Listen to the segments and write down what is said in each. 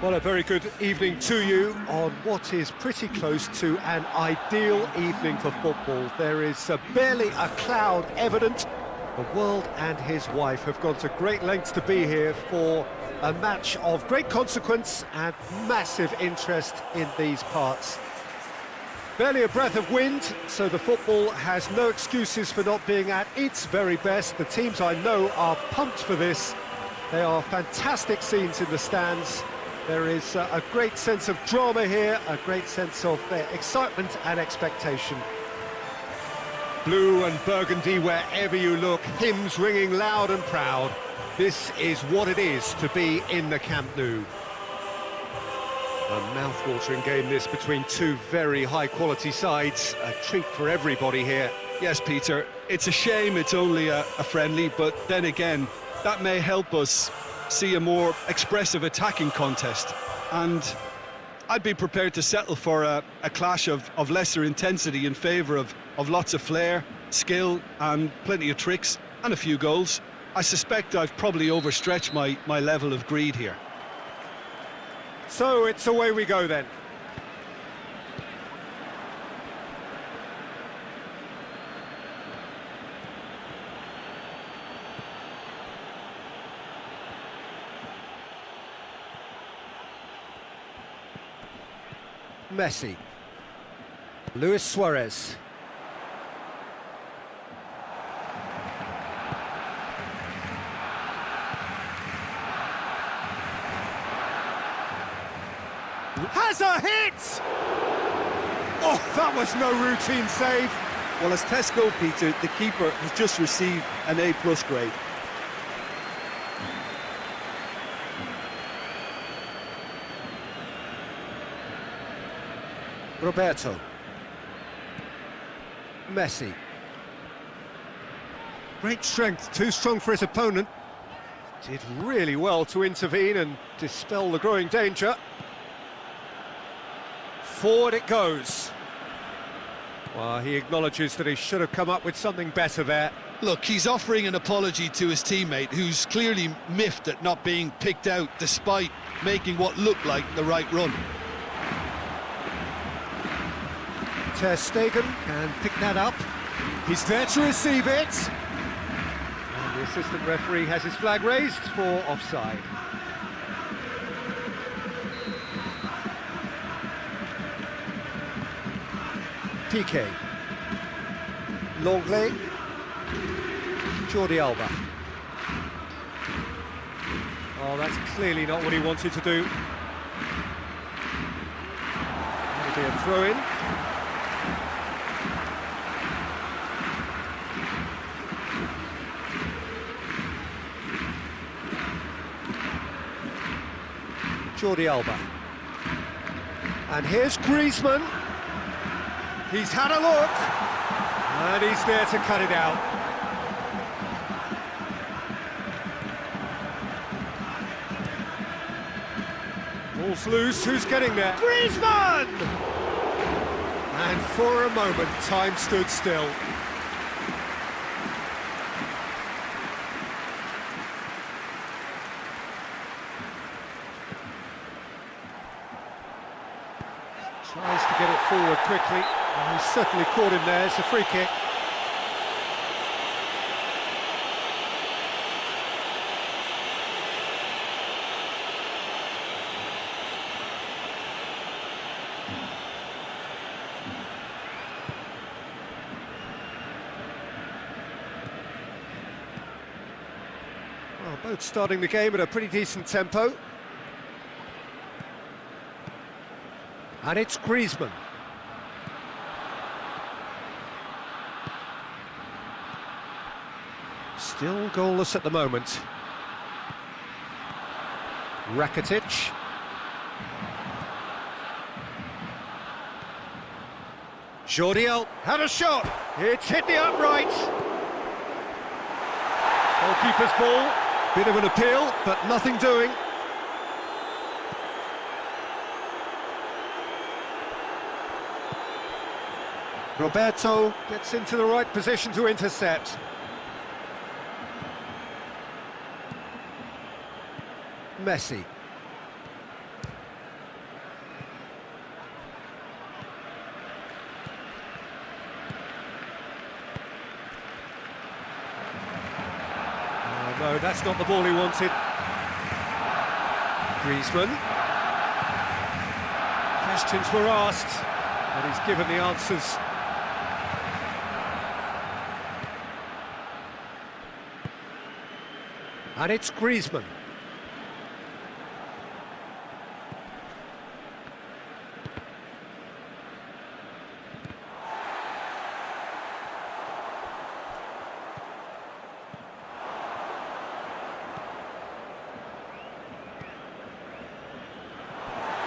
Well, a very good evening to you on what is pretty close to an ideal evening for football. There is barely a cloud evident. The world and his wife have gone to great lengths to be here for a match of great consequence and massive interest in these parts. Barely a breath of wind, so the football has no excuses for not being at its very best. The teams I know are pumped for this. They are fantastic scenes in the stands. There is a great sense of drama here, a great sense of excitement and expectation. Blue and burgundy wherever you look, hymns ringing loud and proud. This is what it is to be in the Camp Nou. A mouth-watering game this between two very high-quality sides. A treat for everybody here. Yes, Peter, it's a shame it's only a friendly, but then again, that may help us see a more expressive attacking contest, and I'd be prepared to settle for a clash of lesser intensity in favour of lots of flair, skill and plenty of tricks and a few goals. I suspect I've probably overstretched my level of greed here. So it's away we go then. Messi. Luis Suarez. Has a hit! Oh, that was no routine save. Well, as tests go, Peter, the keeper has just received an A+ grade. Roberto. Messi. Great strength, too strong for his opponent. Did really well to intervene and dispel the growing danger. Forward it goes. Well, he acknowledges that he should have come up with something better there. Look, he's offering an apology to his teammate, who's clearly miffed at not being picked out despite making what looked like the right run. Ter Stegen can pick that up. He's there to receive it. And the assistant referee has his flag raised for offside. Piqué. Longley. Jordi Alba. Oh, that's clearly not what he wanted to do. That'll be a throw-in. Jordi Alba. And here's Griezmann. He's had a look, and he's there to cut it out. Ball's loose, who's getting there? Griezmann! And for a moment, time stood still. Tries to get it forward quickly. Oh, he's certainly caught him there. It's a free kick. Well, both starting the game at a pretty decent tempo. And it's Griezmann. Still goalless at the moment. Rakitic. Jordi Alba had a shot. It's hit the upright. Goalkeeper's ball. Bit of an appeal, but nothing doing. Roberto gets into the right position to intercept. Messi. that's not the ball he wanted. Griezmann. Questions were asked, but he's given the answers. And it's Griezmann.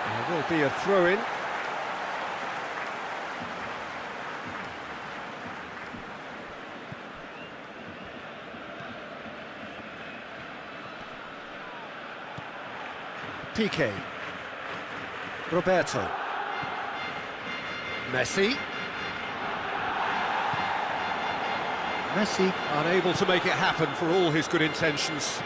There will be a throw-in. Piqué. Roberto. Messi. Messi unable to make it happen for all his good intentions.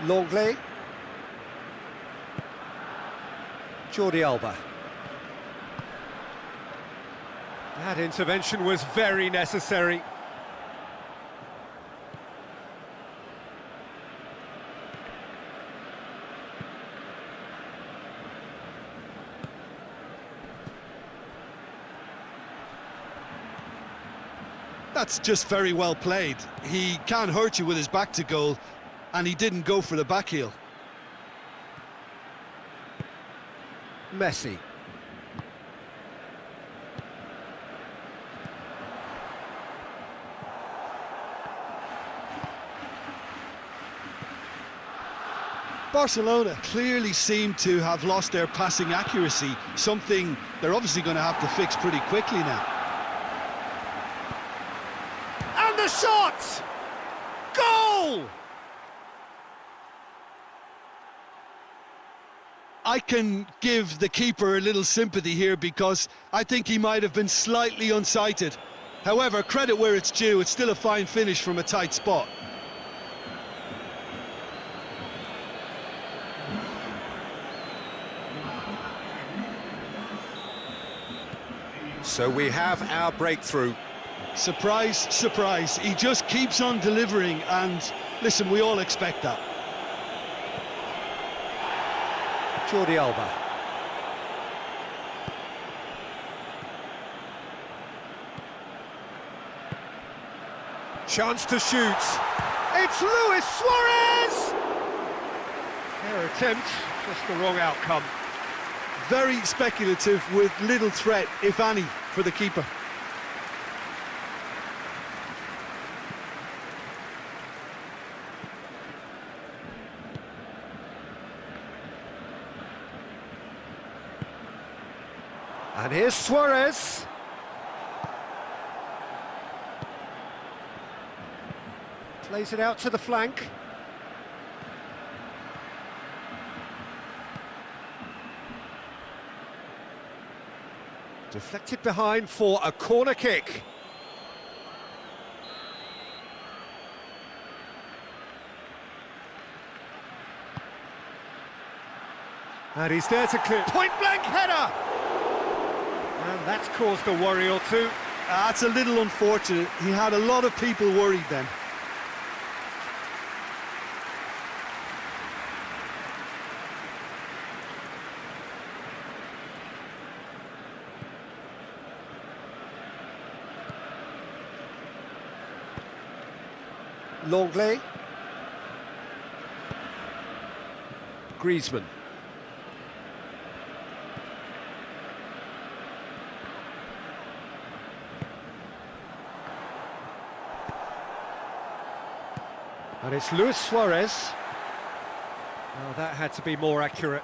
Longley. Jordi Alba. That intervention was very necessary. That's just very well played. He can't hurt you with his back to goal, and he didn't go for the back heel. Messi. Barcelona clearly seem to have lost their passing accuracy, something they're obviously going to have to fix pretty quickly now. And the shot! Goal! I can give the keeper a little sympathy here because I think he might have been slightly unsighted. However, credit where it's due, it's still a fine finish from a tight spot. So we have our breakthrough. Surprise, surprise. He just keeps on delivering, and listen, we all expect that. Jordi Alba. Chance to shoot. It's Luis Suarez! Fair attempt, just the wrong outcome. Very speculative with little threat, if any, for the keeper. And here's Suarez. Plays it out to the flank. Deflected behind for a corner kick. And he's there to clear. Point-blank header! And that's caused a worry or two. That's a little unfortunate. He had a lot of people worried then. Longley. Griezmann. And it's Luis Suarez. Well, that had to be more accurate.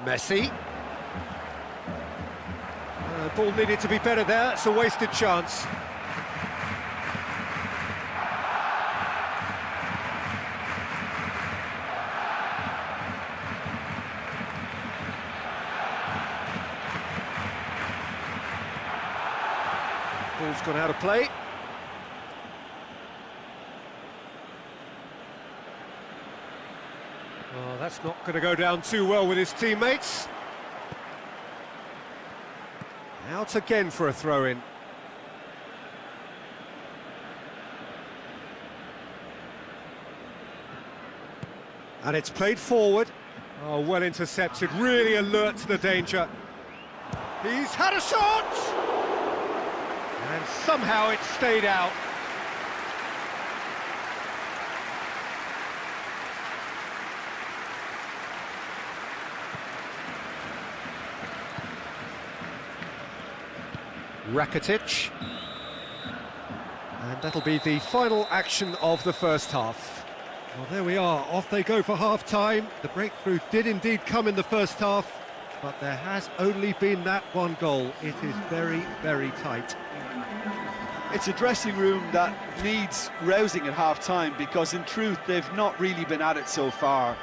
Messi. Ball needed to be better there, it's a wasted chance. Ball's gone out of play. Oh, that's not going to go down too well with his teammates. Out again for a throw-in. And it's played forward. Oh, well intercepted, really alert to the danger. He's had a shot! And somehow it stayed out. Rakitic. And that'll be the final action of the first half. Well, there we are, off they go for half-time. The breakthrough did indeed come in the first half, but there has only been that one goal. It is very, very tight. It's a dressing room that needs rousing at half-time, because in truth they've not really been at it so far.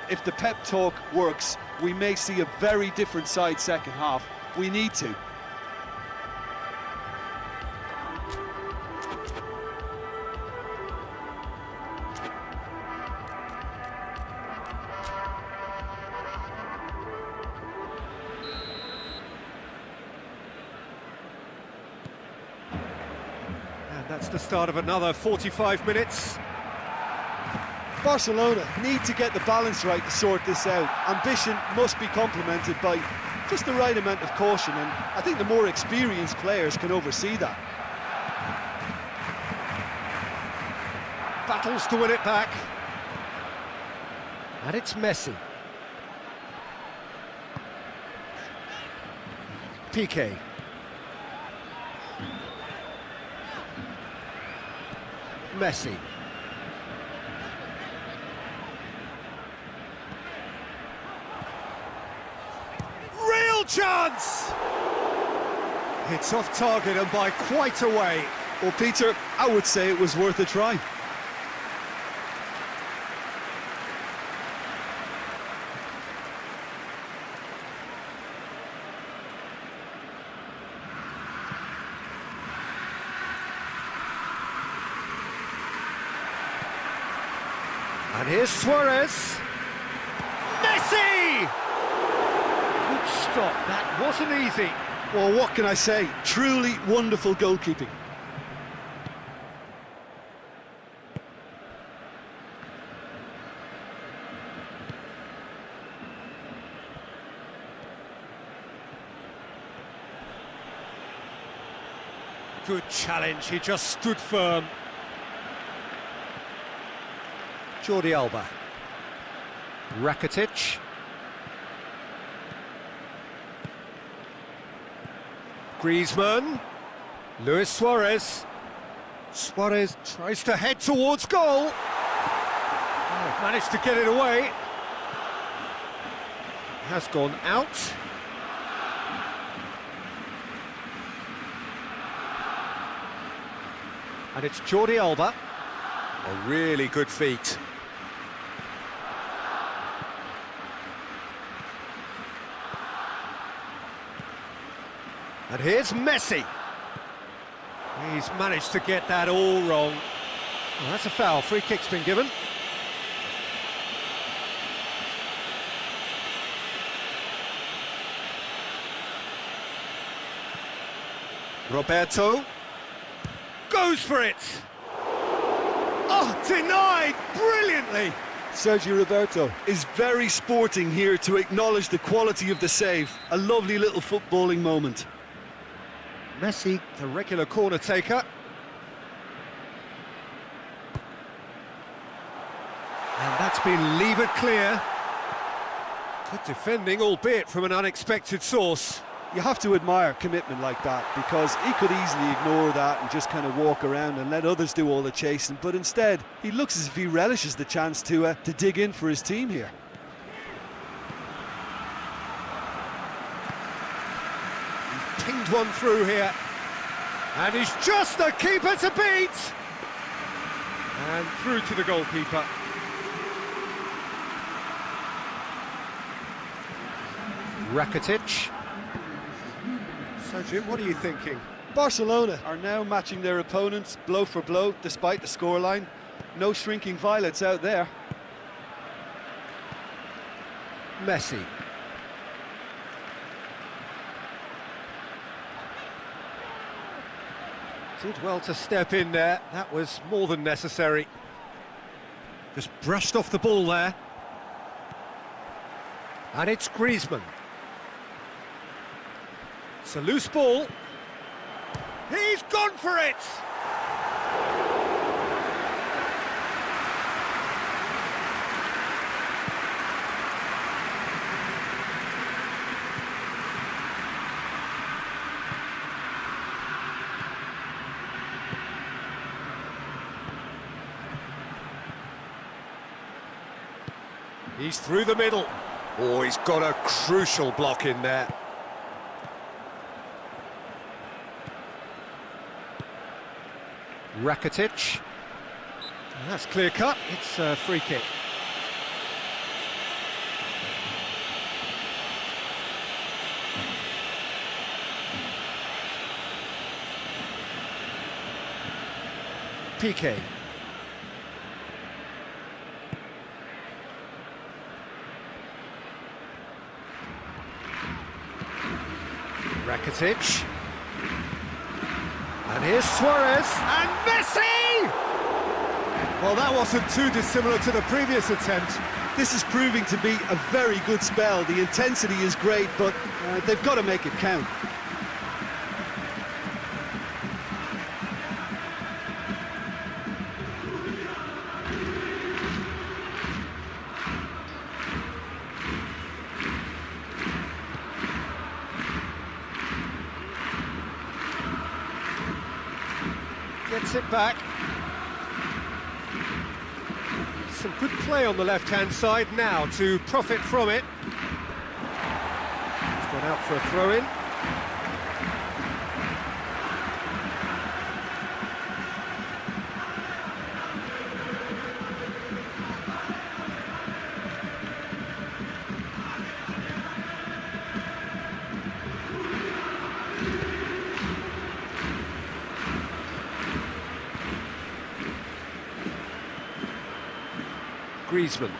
If the pep talk works, we may see a very different side second half. We need to. That's the start of another 45 minutes. Barcelona need to get the balance right to sort this out. Ambition must be complemented by just the right amount of caution, and I think the more experienced players can oversee that. Battles to win it back. And it's Messi. Piqué. Messi. Real chance! It's off target and by quite a way. Well, Peter, I would say it was worth a try. And here's Suarez. Messi! Good stop, that wasn't easy. Well, what can I say? Truly wonderful goalkeeping. Good challenge, he just stood firm. Jordi Alba. Rakitic. Griezmann. Luis Suarez. Suarez tries to head towards goal. Oh, managed to get it away. Has gone out. And it's Jordi Alba. A really good feat. And here's Messi. He's managed to get that all wrong. Well, that's a foul. Free kick's been given. Roberto goes for it. Oh, denied brilliantly. Sergio Roberto is very sporting here to acknowledge the quality of the save. A lovely little footballing moment. Messi, the regular corner taker. And that's been levered clear. Good defending, albeit from an unexpected source. You have to admire commitment like that, because he could easily ignore that and just kind of walk around and let others do all the chasing, but instead he looks as if he relishes the chance to dig in for his team here. He's pinged one through here, and he's just the keeper to beat, and through to the goalkeeper. Rakitic. So Jim, what are you thinking? Barcelona are now matching their opponents blow for blow despite the scoreline. No shrinking violets out there. Messi. Did well to step in there. That was more than necessary. Just brushed off the ball there. And it's Griezmann. It's a loose ball. He's gone for it! He's through the middle. Oh, he's got a crucial block in there. Rakitic. That's clear cut. It's a free kick. PK. Rakitic. And here's Suarez, and Messi! Well, that wasn't too dissimilar to the previous attempt. This is proving to be a very good spell. The intensity is great, but they've got to make it count. Gets it back. Some good play on the left-hand side now to profit from it. It's gone out for a throw-in. Griezmann.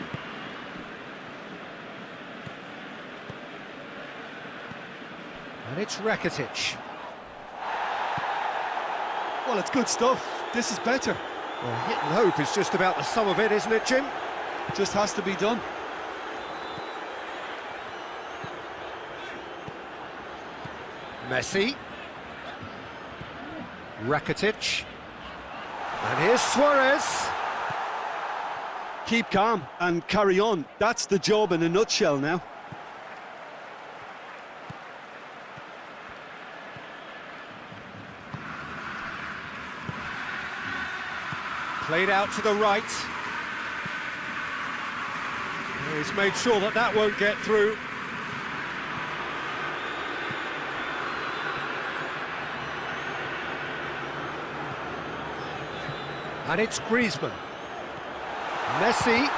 And it's Rakitic. Well, it's good stuff. This is better. Well, hit and hope is just about the sum of it, isn't it, Jim? Just has to be done. Messi. Rakitic. And here's Suarez. Keep calm and carry on. That's the job in a nutshell now. Played out to the right. He's made sure that that won't get through. And it's Griezmann. Messi.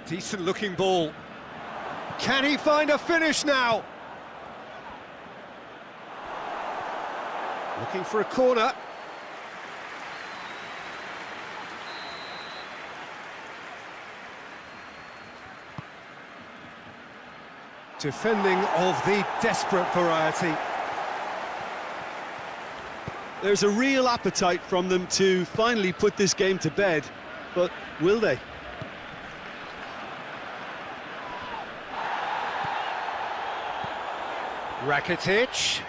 Decent looking ball. Can he find a finish now? Looking for a corner. Defending of the desperate variety. There's a real appetite from them to finally put this game to bed, but will they? Rakitic.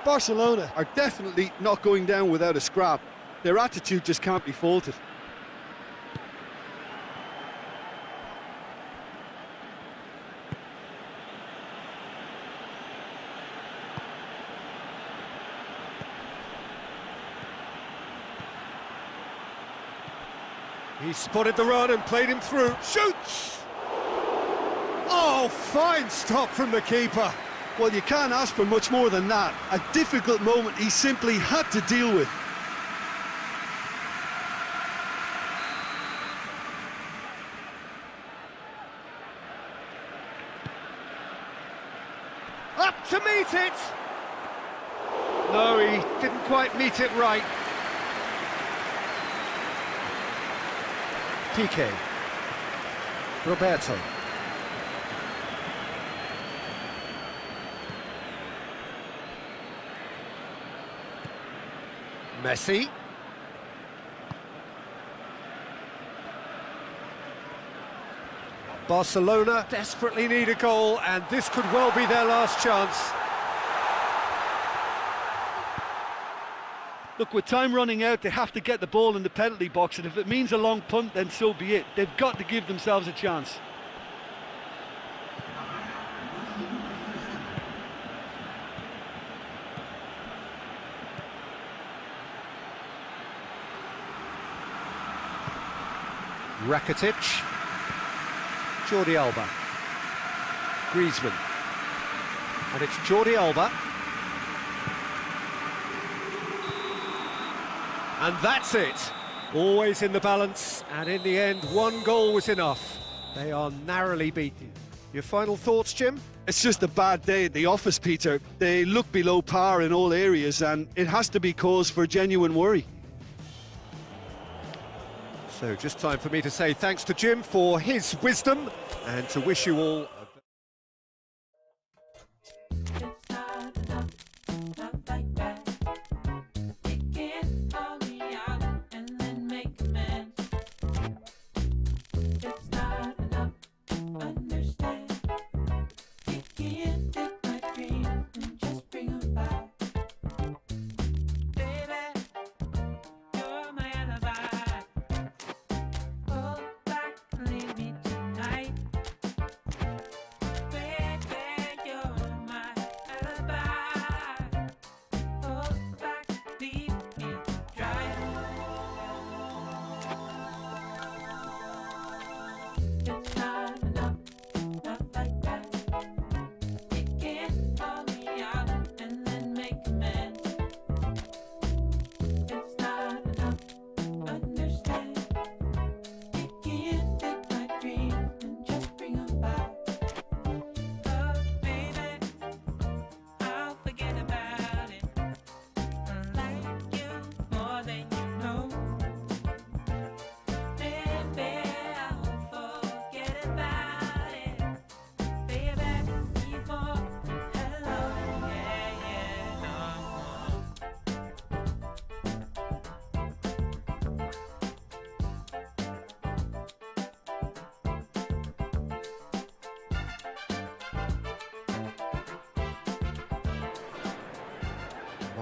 Barcelona are definitely not going down without a scrap. Their attitude just can't be faulted. He spotted the run and played him through. Shoots! Oh, Oh, fine stop from the keeper. Well, you can't ask for much more than that. A difficult moment he simply had to deal with. Up to meet it! No, he didn't quite meet it right. Piqué. Roberto. Messi. Barcelona desperately need a goal, and this could well be their last chance. Look, with time running out, they have to get the ball in the penalty box, and if it means a long punt, then so be it. They've got to give themselves a chance. Rakitic. Jordi Alba. Griezmann. And it's Jordi Alba. And that's it. Always in the balance, and in the end, one goal was enough. They are narrowly beaten. Your final thoughts, Jim? It's just a bad day at the office, Peter. They look below par in all areas, and it has to be cause for genuine worry. So just time for me to say thanks to Jim for his wisdom, and to wish you all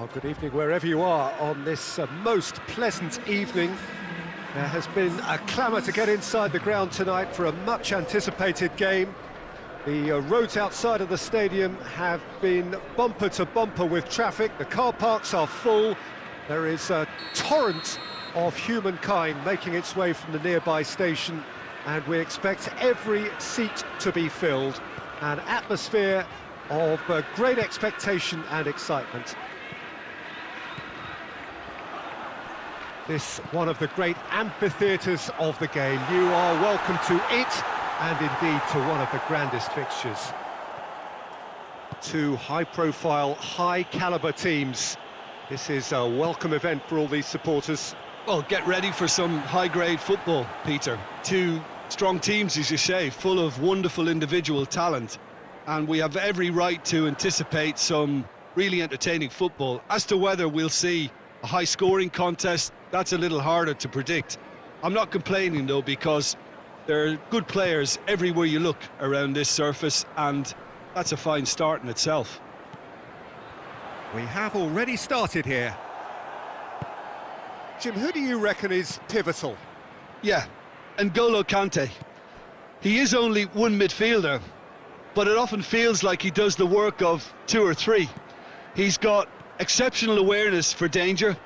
Well, good evening wherever you are on this most pleasant evening. There has been a clamour to get inside the ground tonight for a much-anticipated game. The roads outside of the stadium have been bumper to bumper with traffic. The car parks are full. There is a torrent of humankind making its way from the nearby station, and we expect every seat to be filled. An atmosphere of great expectation and excitement. This one of the great amphitheatres of the game. You are welcome to it, and indeed to one of the grandest fixtures. Two high-profile, high-caliber teams. This is a welcome event for all these supporters. Well, get ready for some high-grade football, Peter. Two strong teams, as you say, full of wonderful individual talent. And we have every right to anticipate some really entertaining football. As to whether we'll see a high-scoring contest, that's a little harder to predict. I'm not complaining, though, because there are good players everywhere you look around this surface, and that's a fine start in itself. We have already started here. Jim, who do you reckon is pivotal? Yeah, N'Golo Kante. He is only one midfielder, but it often feels like he does the work of two or three. He's got exceptional awareness for danger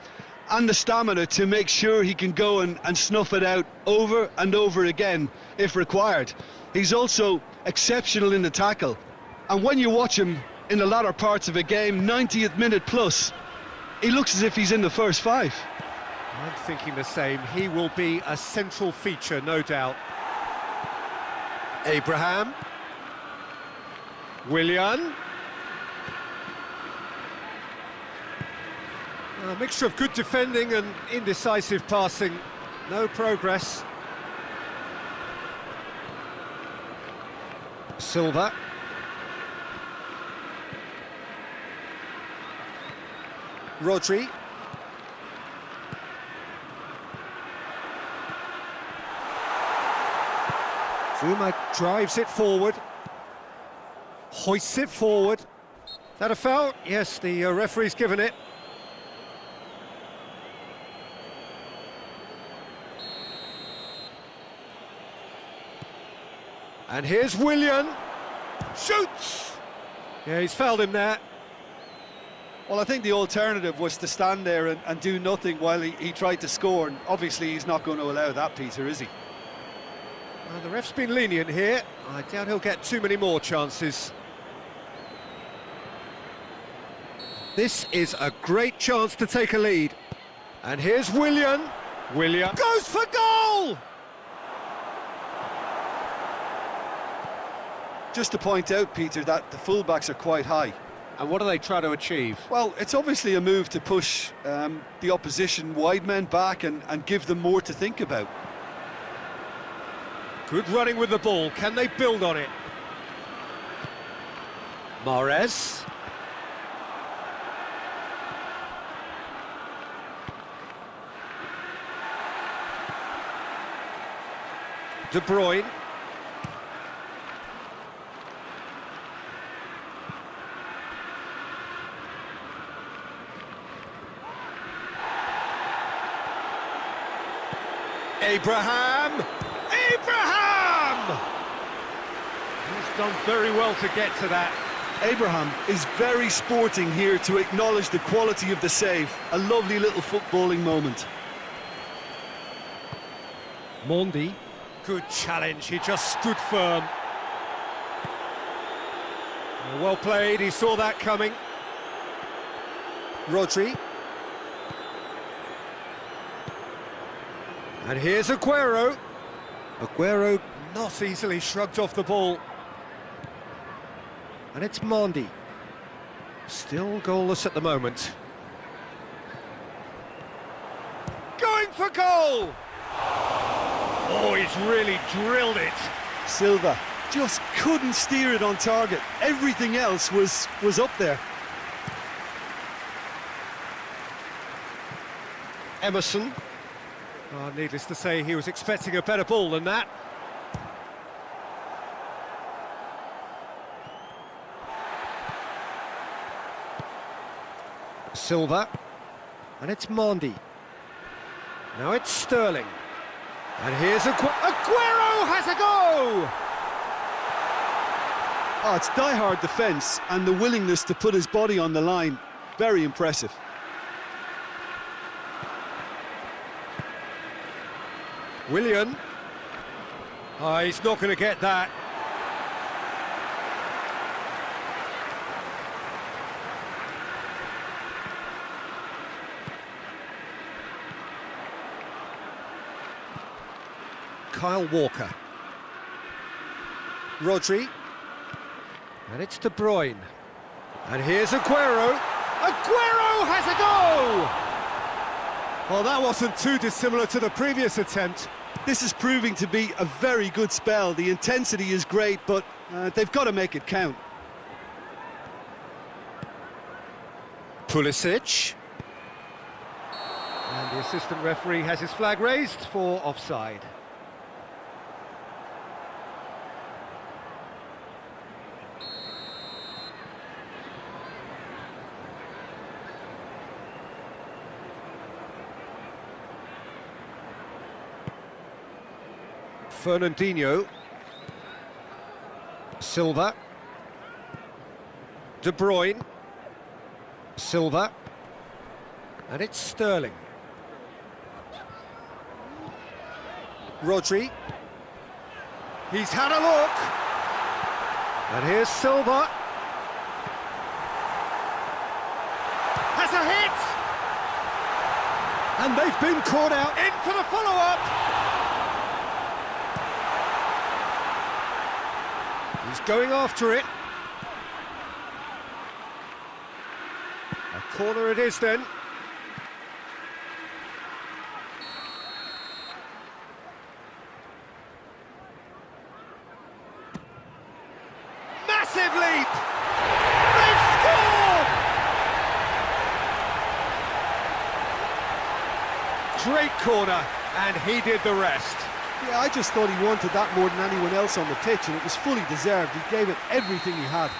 and the stamina to make sure he can go and snuff it out over and over again if required. He's also exceptional in the tackle. And when you watch him in the latter parts of a game, 90th minute plus, he looks as if he's in the first five. I'm thinking the same. He will be a central feature, no doubt. Abraham. Willian. A mixture of good defending and indecisive passing. No progress. Silva. Rodri. Zuma drives it forward. Hoists it forward. Is that a foul? Yes, the referee's given it. And here's Willian. Shoots! Yeah, he's fouled him there. Well, I think the alternative was to stand there and do nothing while he tried to score, and obviously he's not going to allow that, Peter, is he? Well, the ref's been lenient here. I doubt he'll get too many more chances. This is a great chance to take a lead. And here's Willian. Willian goes for goal! Just to point out, Peter, that the fullbacks are quite high. And what do they try to achieve? Well, it's obviously a move to push the opposition wide men back and give them more to think about. Good running with the ball. Can they build on it? Mahrez. De Bruyne. Abraham! Abraham! He's done very well to get to that. Abraham is very sporting here to acknowledge the quality of the save. A lovely little footballing moment. Mondi. Good challenge, he just stood firm. Well played, he saw that coming. Rodri. And here's Aguero. Aguero not easily shrugged off the ball. And it's Mondi. Still goalless at the moment. Going for goal! Oh, he's really drilled it. Silva just couldn't steer it on target. Everything else was up there. Emerson. Oh, needless to say, he was expecting a better ball than that. Silva. And it's Mondi. Now it's Sterling. And here's Aguero has a go! Oh, it's die-hard defence and the willingness to put his body on the line. Very impressive. Willian. Oh, he's not going to get that. Kyle Walker. Rodri. And it's De Bruyne. And here's Aguero. Aguero has a go! Well, that wasn't too dissimilar to the previous attempt. This is proving to be a very good spell. The intensity is great, but they've got to make it count. Pulisic. And the assistant referee has his flag raised for offside. Fernandinho. Silva. De Bruyne. Silva. And it's Sterling. Rodri. He's had a look. And here's Silva. Has a hit! And they've been caught out. In for the follow-up! He's going after it. A corner it is then. Massive leap! They've scored! Great corner, and he did the rest. Yeah, I just thought he wanted that more than anyone else on the pitch, and it was fully deserved. He gave it everything he had.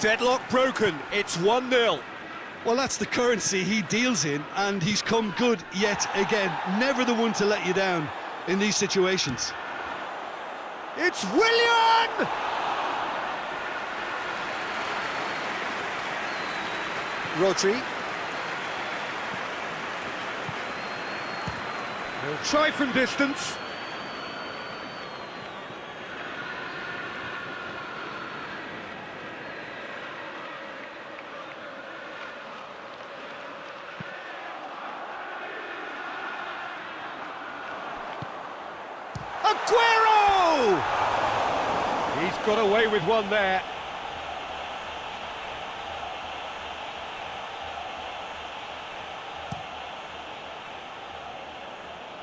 Deadlock broken, it's 1-0. Well, that's the currency he deals in, and he's come good yet again. Never the one to let you down in these situations. It's Willian! Rodri. He'll try from distance. Aguero! He's got away with one there.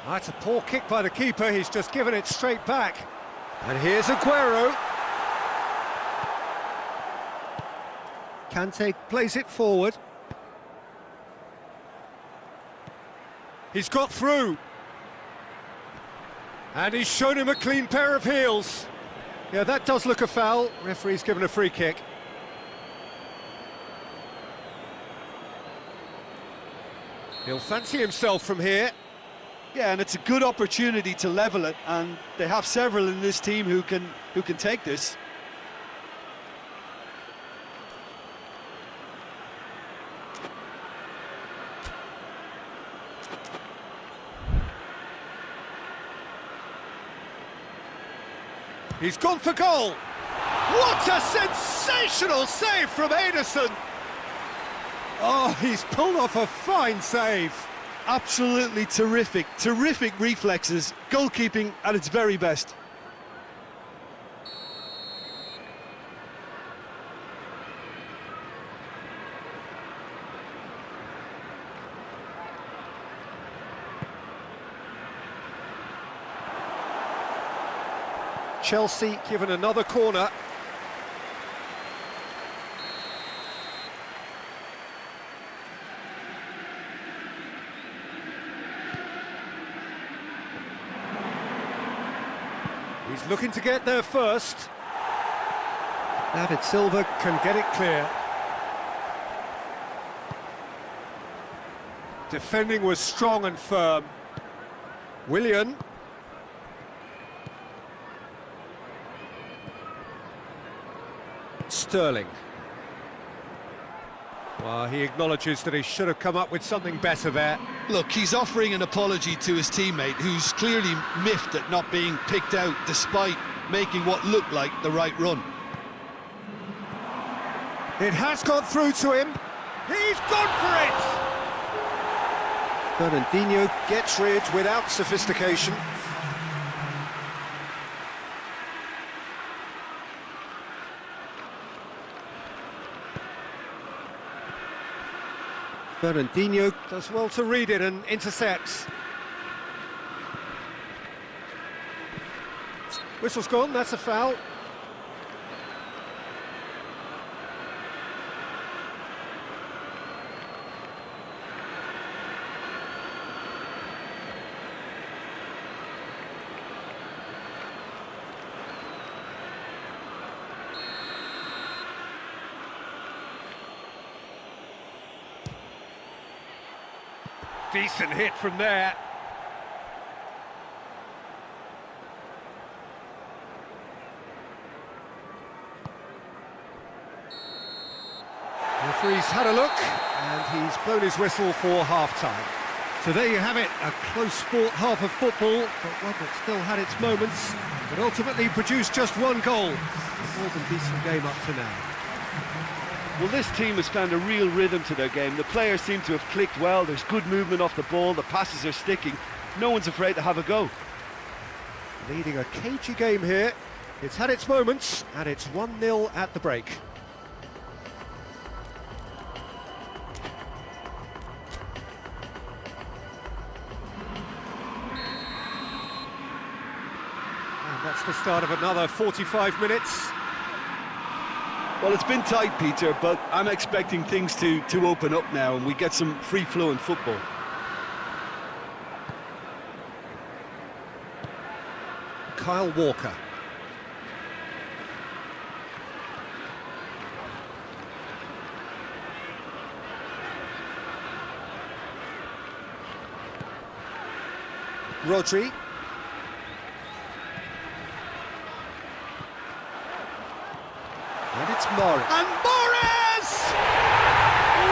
That's a poor kick by the keeper, he's just given it straight back. And here's Aguero. Kante plays it forward. He's got through. And he's shown him a clean pair of heels. Yeah, that does look a foul. Referee's given a free kick. He'll fancy himself from here. Yeah, and it's a good opportunity to level it, and they have several in this team who can take this. He's gone for goal. What a sensational save from Ederson. Oh, he's pulled off a fine save. Absolutely terrific reflexes, goalkeeping at its very best. Chelsea given another corner. He's looking to get there first. David Silva can get it clear. Defending was strong and firm. Willian. Sterling. Well, he acknowledges that he should have come up with something better there. Look, he's offering an apology to his teammate, who's clearly miffed at not being picked out despite making what looked like the right run. It has got through to him. He's gone for it! Fernandinho gets rid without sophistication. Fernandinho does well to read it and intercepts. Whistle's gone, that's a foul. Decent hit from there. Referee's had a look, and he's blown his whistle for half-time. So there you have it, a close-fought half of football, but one that still had its moments. but ultimately produced just one goal. A more than decent game up to now. Well, this team has found a real rhythm to their game. The players seem to have clicked well. There's good movement off the ball. The passes are sticking. No one's afraid to have a go. Leading a cagey game here. It's had its moments, and it's 1-0 at the break. And that's the start of another 45 minutes. Well, it's been tight, Peter, but I'm expecting things to open up now and we get some free-flowing football. Kyle Walker. Rodri. And it's Morris. And Morris!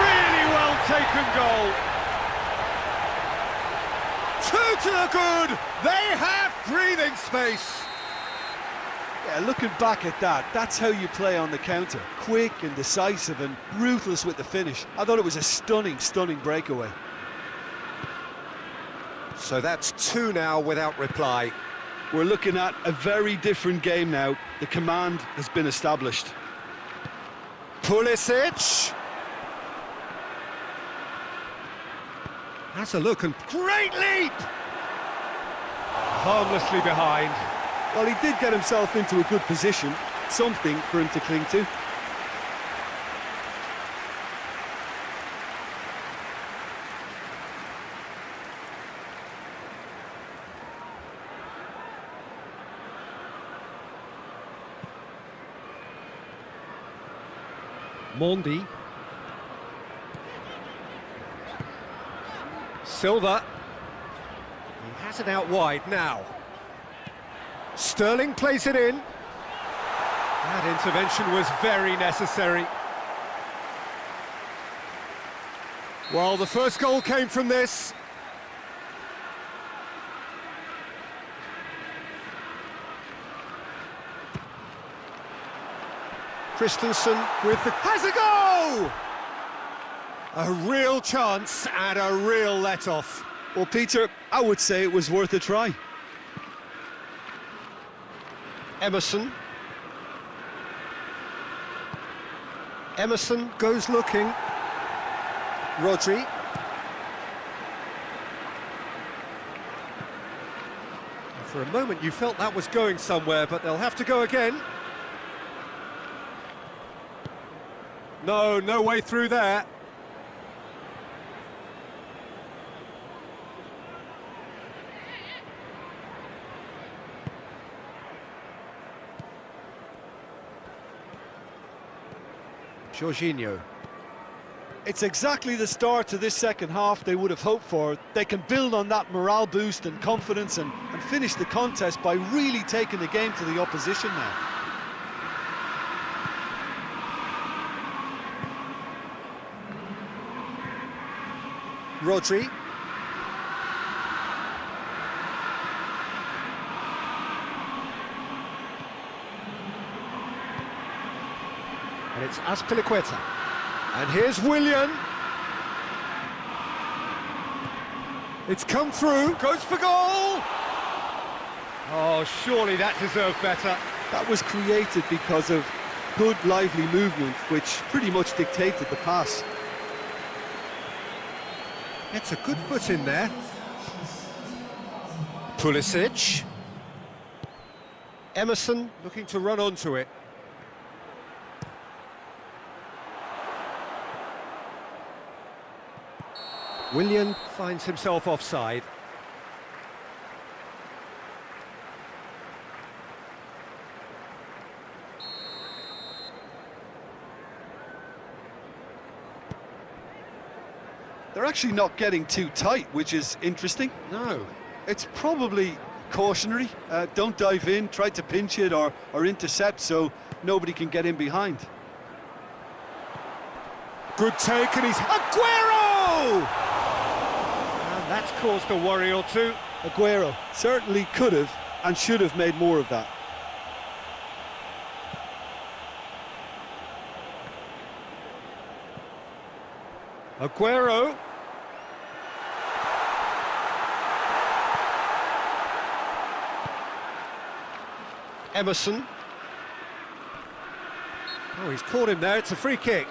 Really well taken goal. 2 to the good. They have breathing space. Yeah, looking back at that, that's how you play on the counter. Quick and decisive and ruthless with the finish. I thought it was a stunning, stunning breakaway. So that's 2 now without reply. We're looking at a very different game now. The command has been established. Pulisic. Has a look and great leap! Harmlessly behind. Well, he did get himself into a good position. Something for him to cling to. Mondi. Silva. He has it out wide now. Sterling plays it in. That intervention was very necessary. Well, the first goal came from this. Christensen with the... has a go! A real chance and a real let-off. Well, Peter, I would say it was worth a try. Emerson. Emerson goes looking. Rodri. For a moment you felt that was going somewhere, but they'll have to go again. No way through there. Jorginho. It's exactly the start to this second half they would have hoped for. They can build on that morale boost and confidence and finish the contest by really taking the game to the opposition now. Rodri. And it's Azpilicueta. And here's Willian. It's come through, goes for goal! Oh, surely that deserved better. That was created because of good, lively movement, which pretty much dictated the pass. Gets a good foot in there. Pulisic. Emerson looking to run onto it. Willian finds himself offside. They're actually not getting too tight, which is interesting. No. It's probably cautionary. Don't dive in, try to pinch it or intercept so nobody can get in behind. Good take, and he's... Aguero! And that's caused a worry or two. Aguero certainly could have and should have made more of that. Aguero. Emerson. Oh, he's caught him there. It's a free kick.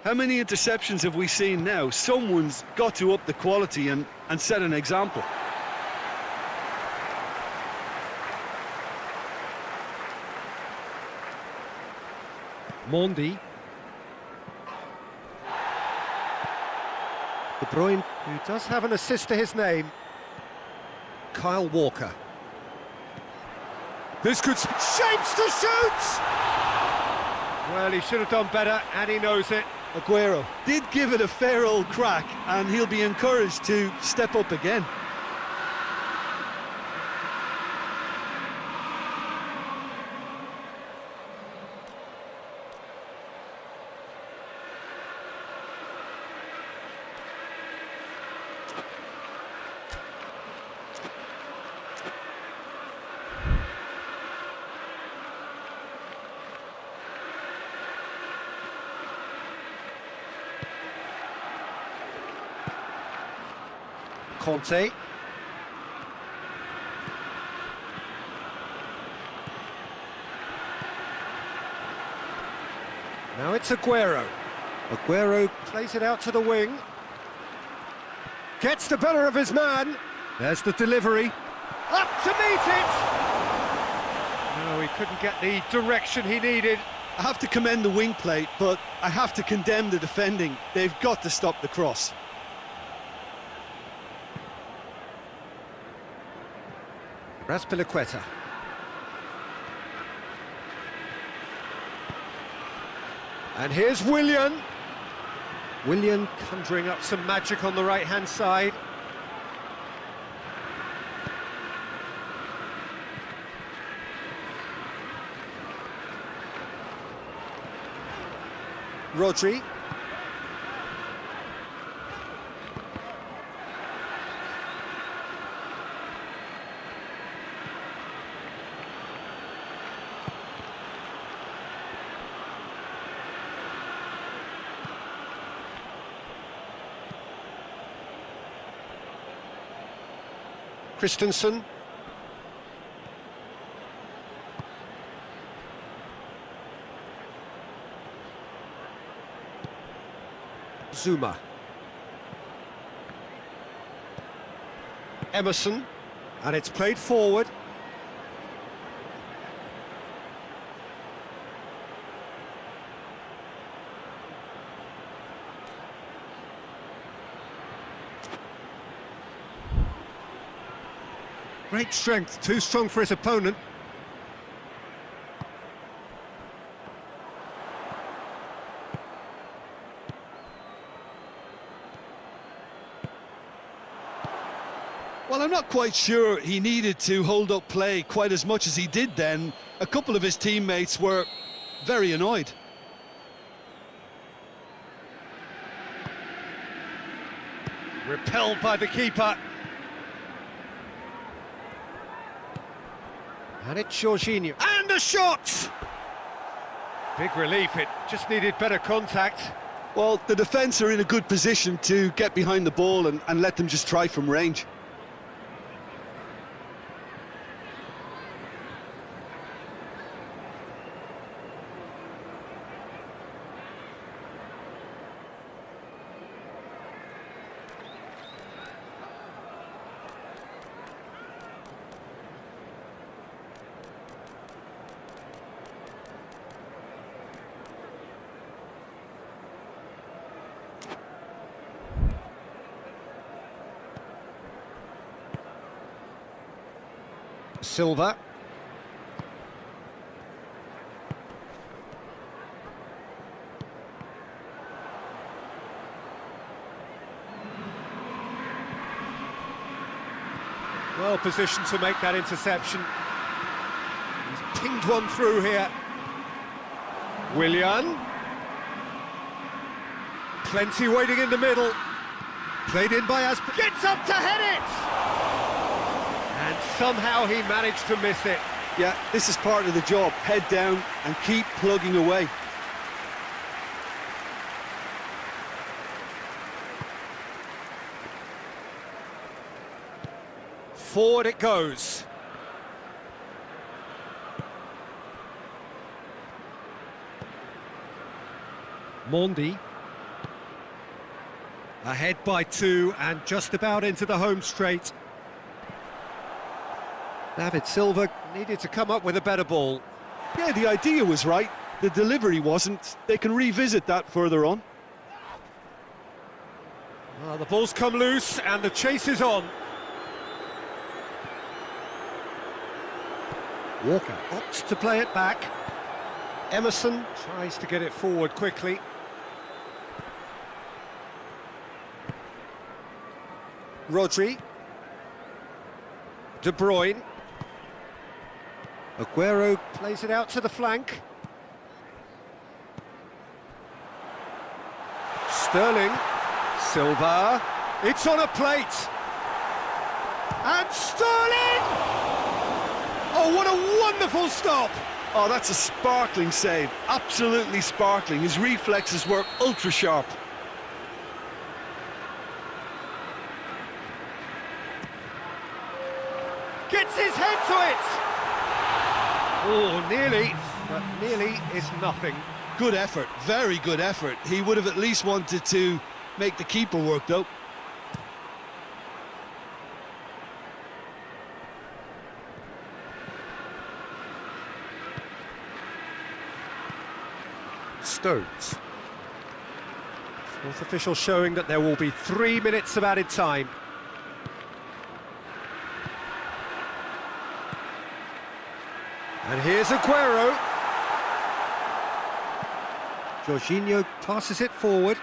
How many interceptions have we seen now? Someone's got to up the quality and set an example. Mondi. De Bruyne, who does have an assist to his name. Kyle Walker. This could... Shapes to shoot! Well, he should have done better, and he knows it. Aguero. Did give it a fair old crack, and he'll be encouraged to step up again. Conte. Now it's Aguero. Aguero plays it out to the wing. Gets the better of his man. There's the delivery. Up to meet it! No, he couldn't get the direction he needed. I have to commend the wing plate, but I have to condemn the defending. They've got to stop the cross. Raspilicueta. And here's Willian. Willian conjuring up some magic on the right-hand side. Rodri. Christensen. Zuma. Emerson. And it's played forward. Great strength, too strong for his opponent. Well, I'm not quite sure he needed to hold up play quite as much as he did then. A couple of his teammates were very annoyed. Repelled by the keeper. And it's Jorginho. And a shot! Big relief, it just needed better contact. Well, the defence are in a good position to get behind the ball and let them just try from range. Silva. Well positioned to make that interception. He's pinged one through here. Willian. Plenty waiting in the middle. Played in by Asp. Gets up to head it! And somehow he managed to miss it. Yeah, this is part of the job. Head down and keep plugging away. Forward it goes. Mondi. Ahead by 2 and just about into the home straight. David Silva needed to come up with a better ball. Yeah, the idea was right. The delivery wasn't. They can revisit that further on. Well, the ball's come loose and the chase is on. Walker opts to play it back. Emerson tries to get it forward quickly. Rodri. De Bruyne. Aguero plays it out to the flank. Sterling. Silva. It's on a plate. And Sterling! Oh, what a wonderful stop! Oh, that's a sparkling save. Absolutely sparkling. His reflexes were ultra sharp. Gets his head to it! Oh, nearly, but nearly is nothing. Good effort, very good effort. He would have at least wanted to make the keeper work, though. Stones. Fourth official showing that there will be 3 minutes of added time. And here's Aguero. Jorginho passes it forward.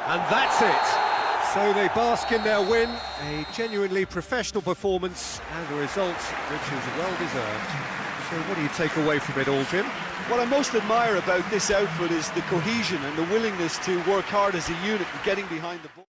And that's it. So they bask in their win. A genuinely professional performance and a result which is well deserved. So what do you take away from it all, Jim? What I most admire about this outfit is the cohesion and the willingness to work hard as a unit and getting behind the ball.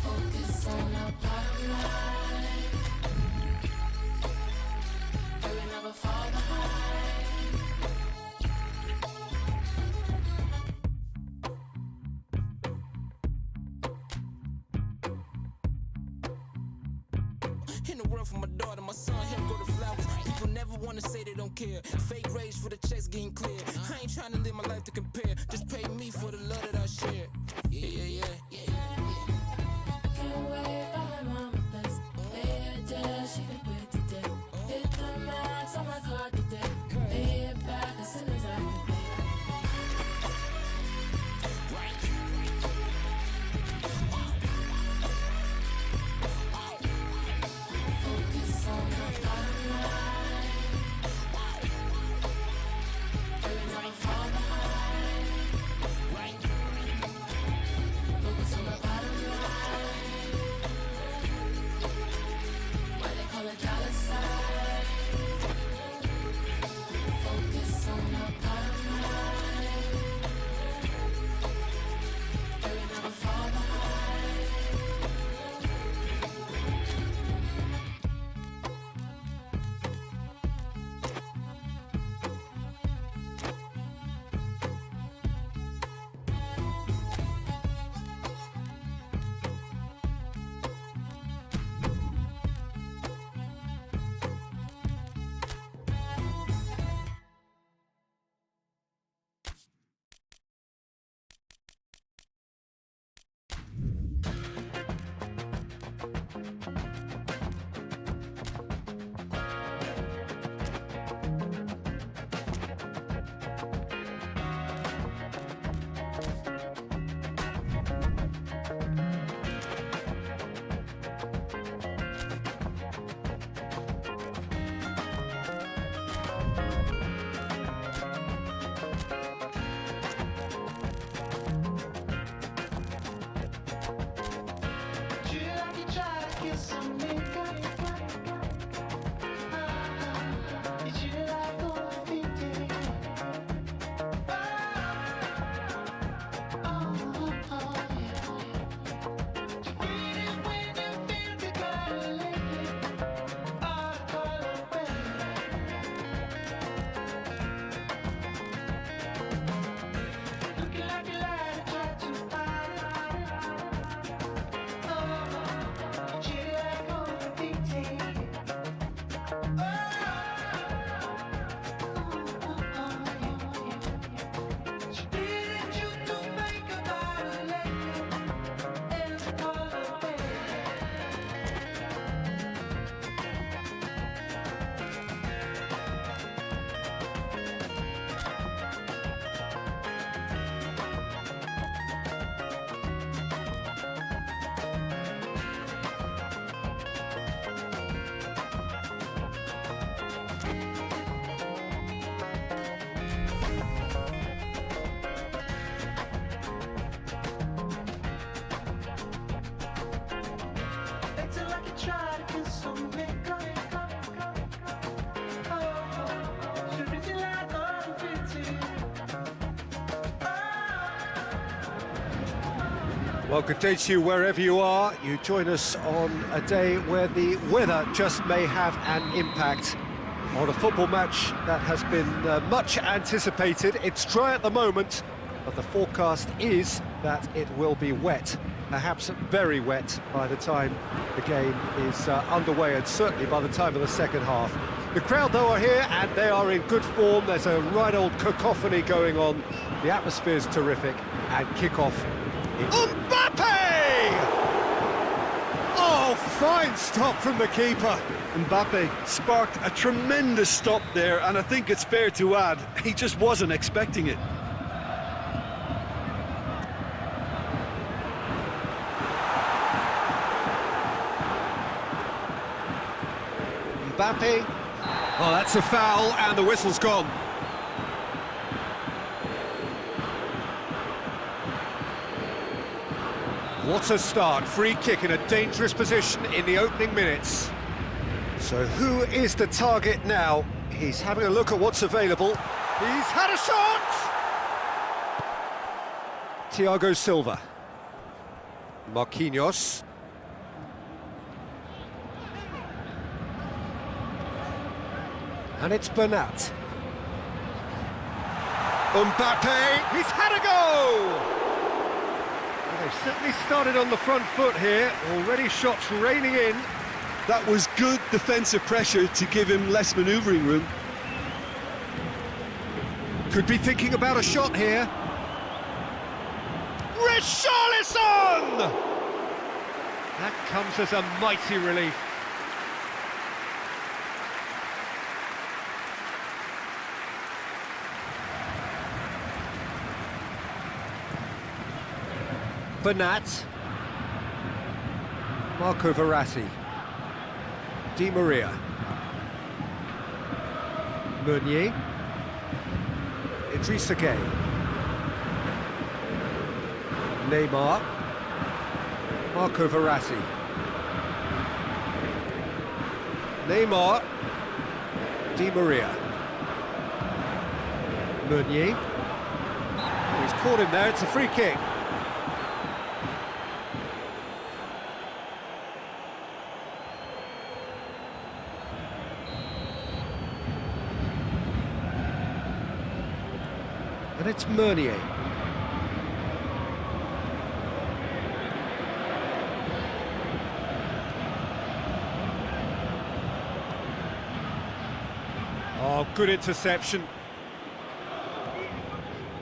Focus on the bottom line. We never fall behind. In the world for my daughter, my son, him go to flowers. People never wanna say they don't care. Fake rage for the checks getting clear. I ain't trying to live my life to compare. Just pay me for the love that I share. Yeah. Can't wait for my mama place. Pay her debt, she can quit today. Hit the max on my card today. Pay it back as soon as I can pay. Focus on the bottom line. We never fall behind. Focus on the bottom line. Well, good day to you wherever you are. You join us on a day where the weather just may have an impact on a football match that has been much anticipated. It's dry at the moment, but the forecast is that it will be wet, perhaps very wet by the time the game is underway, and certainly by the time of the second half. The crowd, though, are here, and they are in good form. There's a right old cacophony going on. The atmosphere's terrific, and kick-off. Mbappe! Oh, fine stop from the keeper. Mbappe sparked a tremendous stop there, and I think it's fair to add, he just wasn't expecting it. Mbappe. Oh, that's a foul, and the whistle's gone. What a start. Free kick in a dangerous position in the opening minutes. So who is the target now? He's having a look at what's available. He's had a shot! Thiago Silva. Marquinhos. And it's Bernat. Mbappe, he's had a go! Well, they've certainly started on the front foot here, already shots raining in. That was good defensive pressure to give him less manoeuvring room. Could be thinking about a shot here. Richarlison! That comes as a mighty relief. Bernat, Marco Verratti, Di Maria, Meunier, Idrissa Gueye, Neymar, Marco Verratti, Neymar, Di Maria, Meunier. Oh, he's caught him there, it's a free kick. And it's Meunier. Oh, good interception.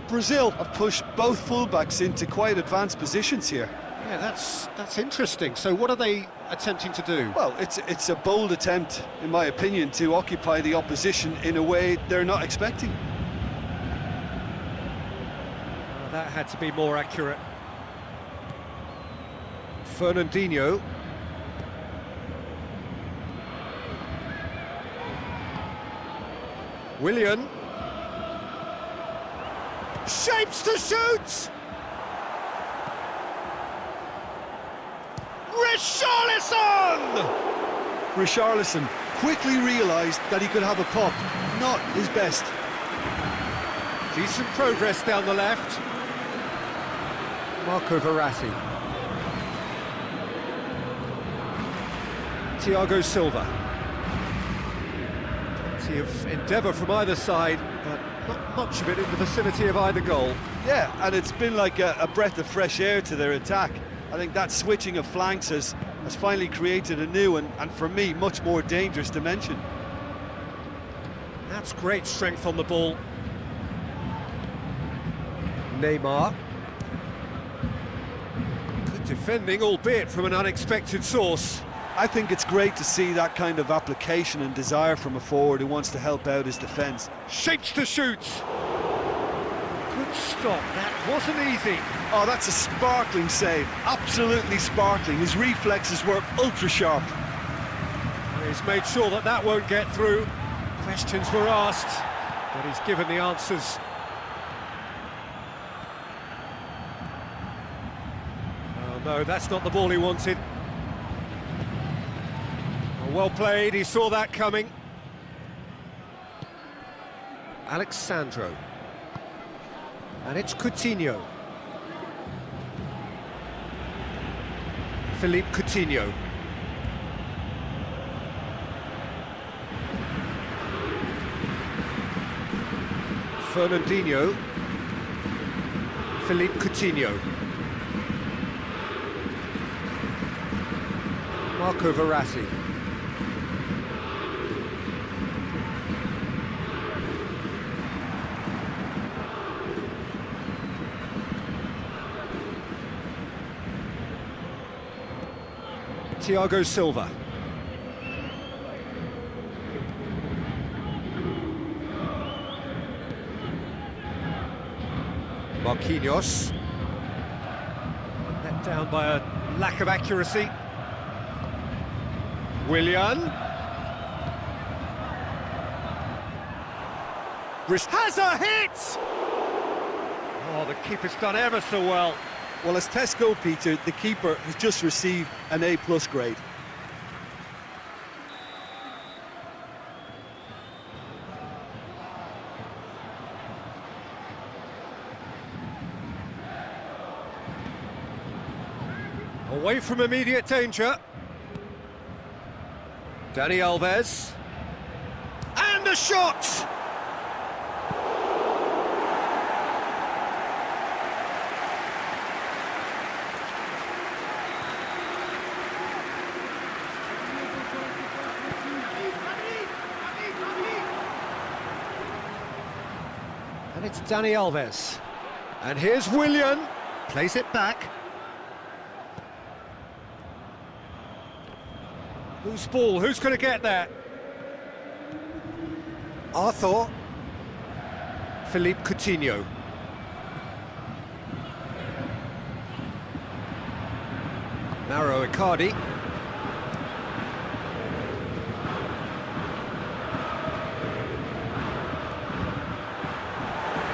Brazil have pushed both fullbacks into quite advanced positions here. Yeah, that's interesting. So what are they attempting to do? Well, it's a bold attempt, in my opinion, to occupy the opposition in a way they're not expecting. That had to be more accurate. Fernandinho. Willian. Shapes to shoot! Richarlison! Richarlison quickly realised that he could have a pop, not his best. Decent progress down the left. Marco Verratti. Thiago Silva. Plenty of endeavour from either side, but not much of it in the vicinity of either goal. Yeah, and it's been like a breath of fresh air to their attack. I think that switching of flanks has finally created a new and for me, much more dangerous dimension. That's great strength on the ball. Neymar. Good defending, albeit from an unexpected source. I think it's great to see that kind of application and desire from a forward who wants to help out his defence. Shapes to shoot. Good stop, that wasn't easy. Oh, that's a sparkling save, absolutely sparkling. His reflexes were ultra sharp. He's made sure that that won't get through. Questions were asked, but he's given the answers. Oh no, that's not the ball he wanted. Well played, he saw that coming. Alexandro. And it's Coutinho. Philippe Coutinho. Fernandinho. Philippe Coutinho. Marco Verratti. Thiago Silva. Marquinhos. Let down by a lack of accuracy. Willian. Has a hit! Oh, the keeper's done ever so well. Well, as tests go, Peter, the keeper has just received an A+ grade. Away from immediate danger. Dani Alves. And the shot! And it's Dani Alves. And here's Willian. Plays it back. Loose ball, who's going to get there? Arthur. Philippe Coutinho. Mauro Icardi.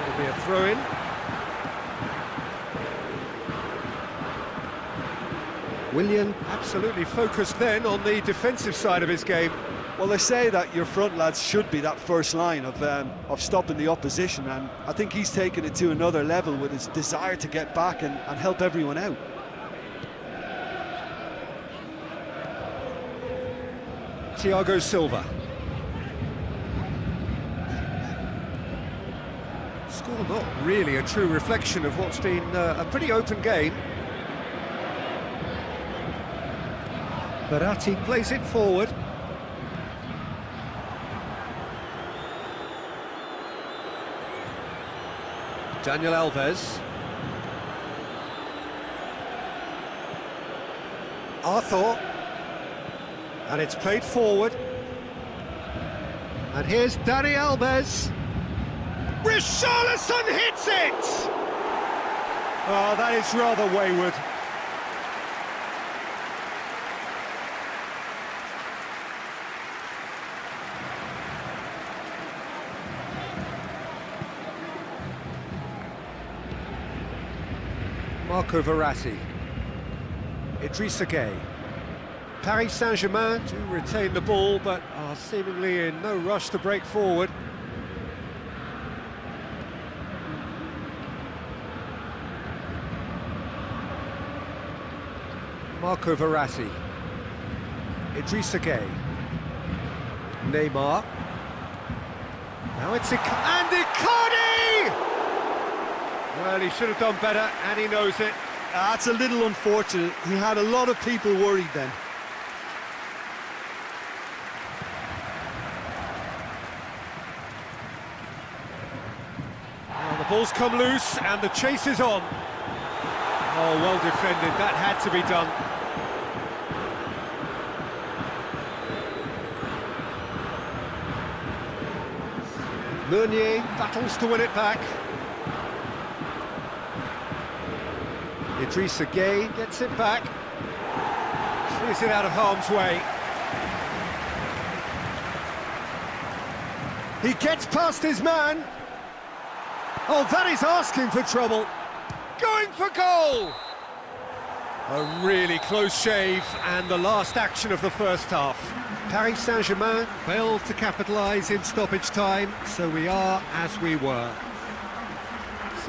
It'll be a throw-in. Willian absolutely focused then on the defensive side of his game. Well, they say that your front lads should be that first line of stopping the opposition, and I think he's taken it to another level with his desire to get back and help everyone out. Thiago Silva. Score not really a true reflection of what's been a pretty open game. Verratti plays it forward. Daniel Alves. Arthur. And it's played forward. And here's Dani Alves. Richarlison hits it! Oh, that is rather wayward. Marco Verratti. Idrissa Gueye. Paris Saint-Germain do retain the ball, but are seemingly in no rush to break forward. Marco Verratti. Idrissa Gueye. Neymar. Now it's Icardi! Well, he should have done better, and he knows it. That's a little unfortunate. He had a lot of people worried then. Well, the ball's come loose, and the chase is on. Oh, well defended. That had to be done. Meunier battles to win it back. Idrissa Gueye gets it back. Clears it out of harm's way. He gets past his man. Oh, that is asking for trouble. Going for goal! A really close shave, and the last action of the first half. Paris Saint-Germain failed to capitalise in stoppage time, so we are as we were.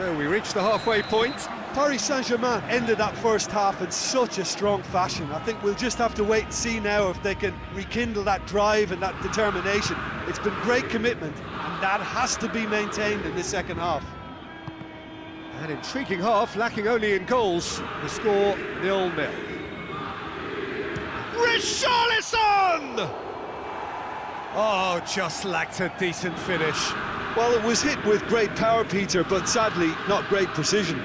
So we reach the halfway point. Paris Saint-Germain ended that first half in such a strong fashion. I think we'll just have to wait and see now if they can rekindle that drive and that determination. It's been great commitment, and that has to be maintained in the second half. An intriguing half, lacking only in goals. The score 0-0. Richarlison! Oh, just lacked a decent finish. Well, it was hit with great power, Peter, but sadly not great precision.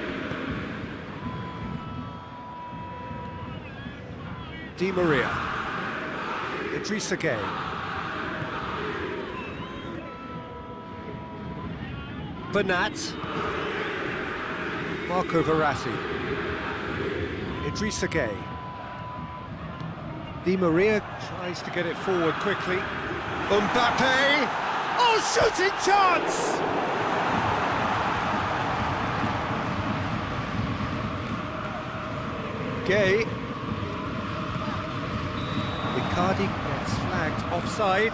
Di Maria. Idrissa Gueye. Bernat. Marco Verratti. Idrissa Gueye. Di Maria tries to get it forward quickly. Mbappe! Oh, shooting chance! Gueye. Icardi gets flagged offside.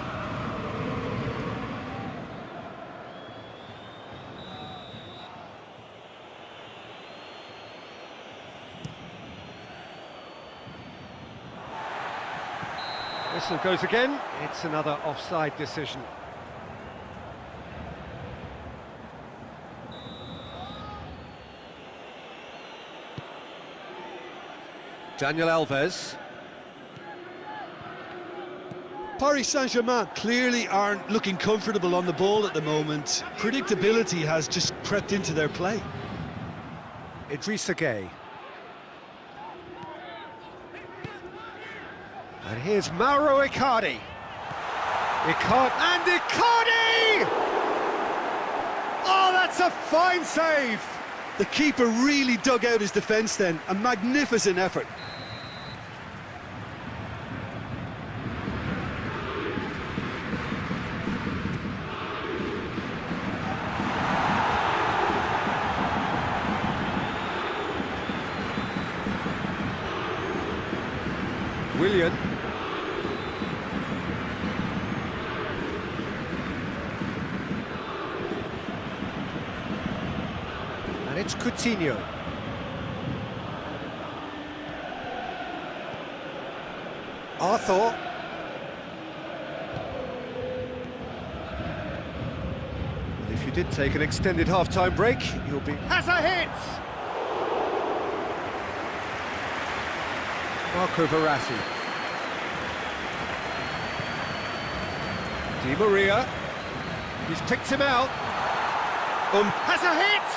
Whistle goes again. It's another offside decision. Daniel Alves. Paris Saint-Germain clearly aren't looking comfortable on the ball at the moment. Predictability has just crept into their play. Idrissa Gueye. And here's Mauro Icardi. Icardi! Oh, that's a fine save! The keeper really dug out his defence then. A magnificent effort. Willian. And it's Coutinho. Arthur. Well, if you did take an extended half-time break, you'll be... Has a hit! Marco Verratti. Di Maria. He's picked him out. Has a hit!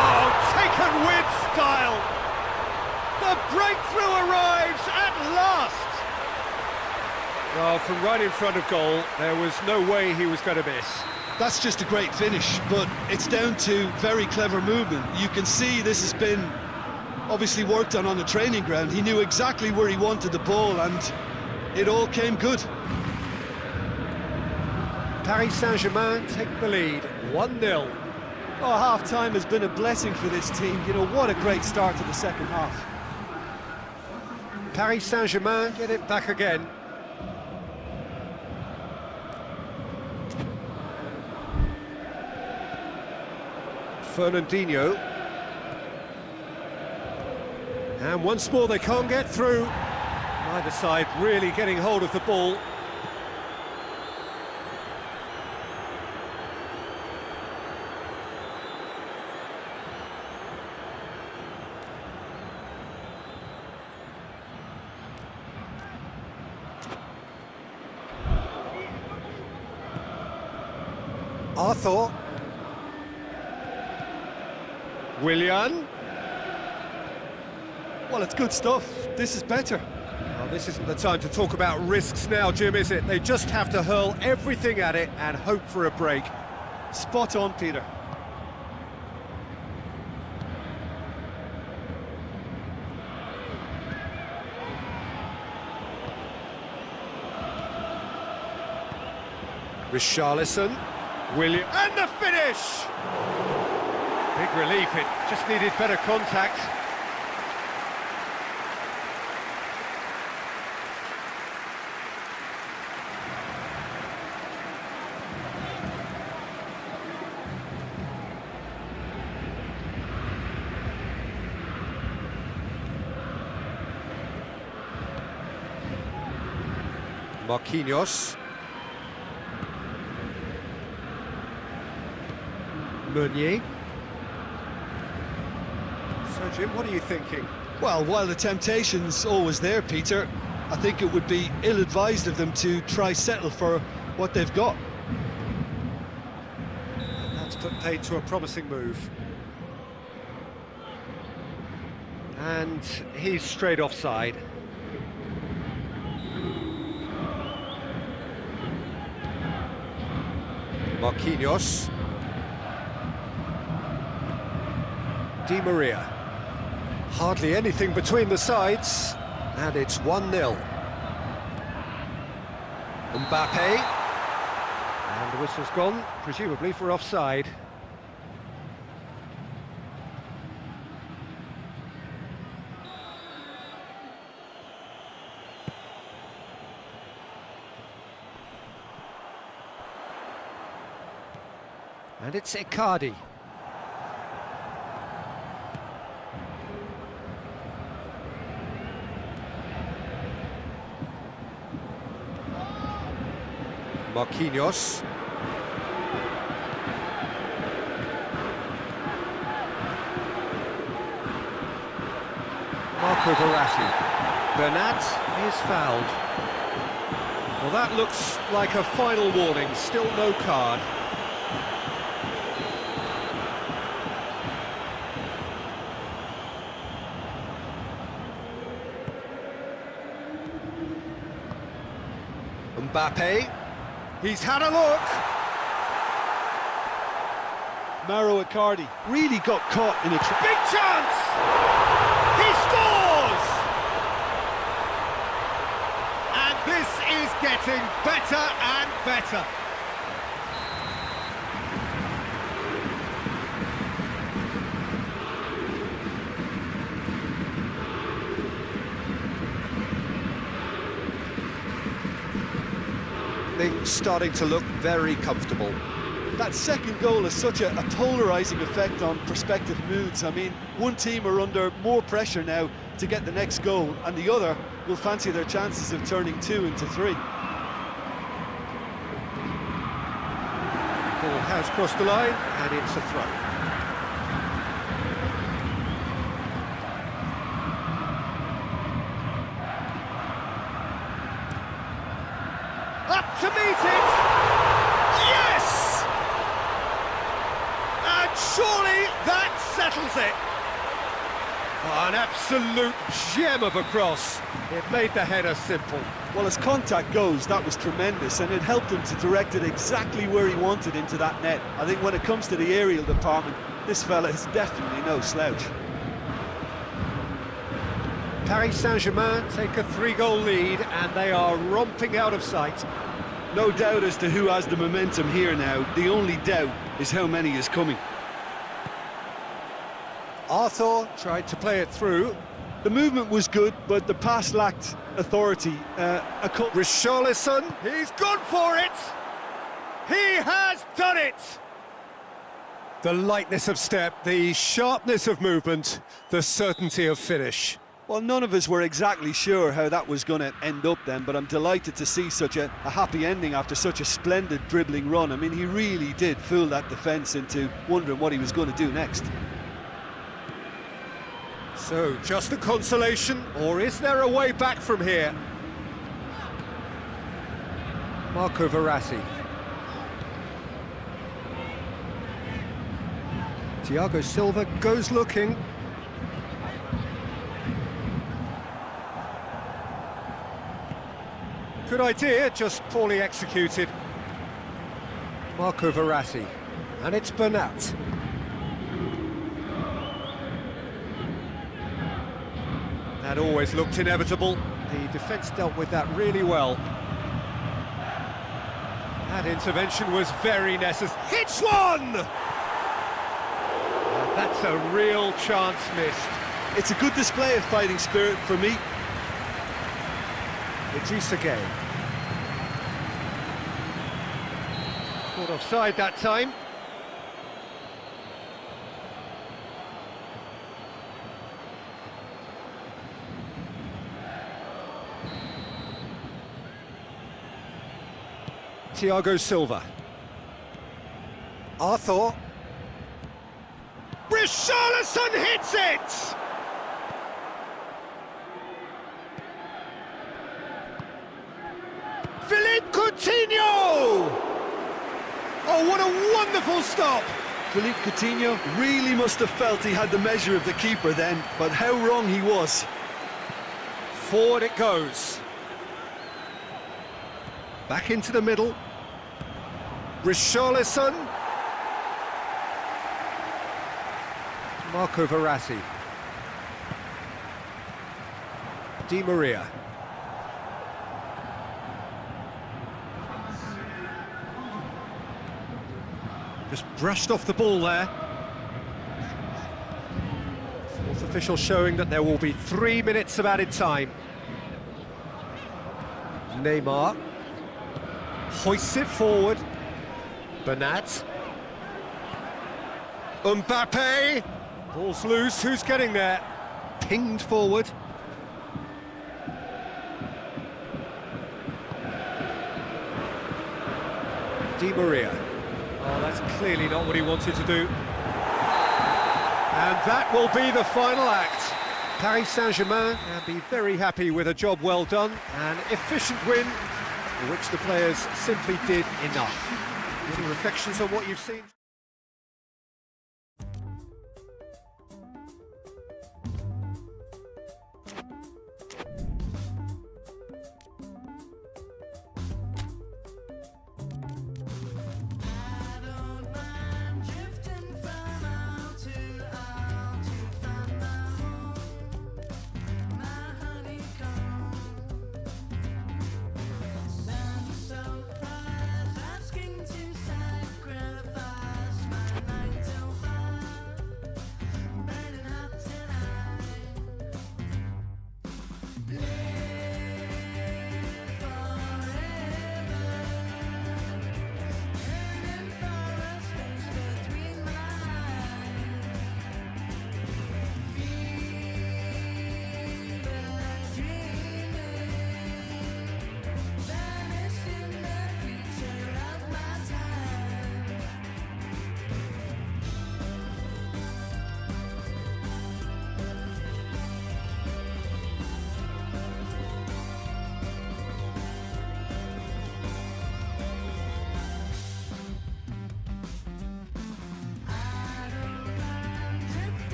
Oh, taken with style! The breakthrough arrives at last! Well, from right in front of goal, there was no way he was going to miss. That's just a great finish, but it's down to very clever movement. You can see this has been obviously worked on the training ground. He knew exactly where he wanted the ball, and it all came good. Paris Saint-Germain take the lead, 1-0. Oh, half-time has been a blessing for this team. You know, what a great start to the second half. Paris Saint-Germain get it back again. Fernandinho. And once more they can't get through. Neither side really getting hold of the ball. Arthur. Willian. Well, it's good stuff. This is better. Well, this isn't the time to talk about risks now, Jim, is it? They just have to hurl everything at it and hope for a break. Spot on, Peter. Richarlison. Willian. And the finish! Big relief, it just needed better contact. Marquinhos. Meunier. So, Jim, what are you thinking? Well, while the temptation's always there, Peter, I think it would be ill-advised of them to try settle for what they've got. That's put paid to a promising move. And he's straight offside. Marquinhos. Di Maria. Hardly anything between the sides, and it's 1-0. Mbappe. And the whistle's gone, presumably for offside. And it's Icardi. Marquinhos. Marco Verratti. Bernat is fouled. Well, that looks like a final warning, still no card. Mbappe. He's had a look. Mauro Icardi really got caught in a trap. Big chance! He scores! And this is getting better and better. Things starting to look very comfortable. That second goal has such a polarising effect on prospective moods. I mean, one team are under more pressure now to get the next goal, and the other will fancy their chances of turning 2 into 3. Ball has crossed the line, and it's a throw. Up to meet it! Yes! And surely that settles it. Oh, an absolute gem of a cross. It made the header simple. Well, as contact goes, that was tremendous, and it helped him to direct it exactly where he wanted into that net. I think when it comes to the aerial department, this fella is definitely no slouch. Paris Saint-Germain take a 3-goal lead, and they are romping out of sight. No doubt as to who has the momentum here now. The only doubt is how many is coming. Arthur tried to play it through. The movement was good, but the pass lacked authority. Richarlison, he's gone for it! He has done it! The lightness of step, the sharpness of movement, the certainty of finish. Well, none of us were exactly sure how that was going to end up then, but I'm delighted to see such a happy ending after such a splendid dribbling run. I mean, he really did fool that defence into wondering what he was going to do next. So, just a consolation, or is there a way back from here? Marco Verratti. Thiago Silva goes looking. Good idea, just poorly executed. Marco Verratti. And it's Bernat. That always looked inevitable. The defence dealt with that really well. That intervention was very necessary. Hits one! That's a real chance missed. It's a good display of fighting spirit for me. Idrissa Gueye. Caught offside that time. Thiago Silva. Arthur. Richarlison hits it! Philippe Coutinho! Oh, what a wonderful stop! Philippe Coutinho really must have felt he had the measure of the keeper then, but how wrong he was. Forward it goes. Back into the middle. Richarlison. Marco Verratti. Di Maria. Just brushed off the ball there. Fourth official showing that there will be 3 minutes of added time. Neymar. Hoists it forward. Bernat. Mbappe. Ball's loose, who's getting there? Pinged forward. Di Maria. Oh, that's clearly not what he wanted to do. And that will be the final act. Paris Saint-Germain can be very happy with a job well done, an efficient win for which the players simply did enough. Any reflections on what you've seen?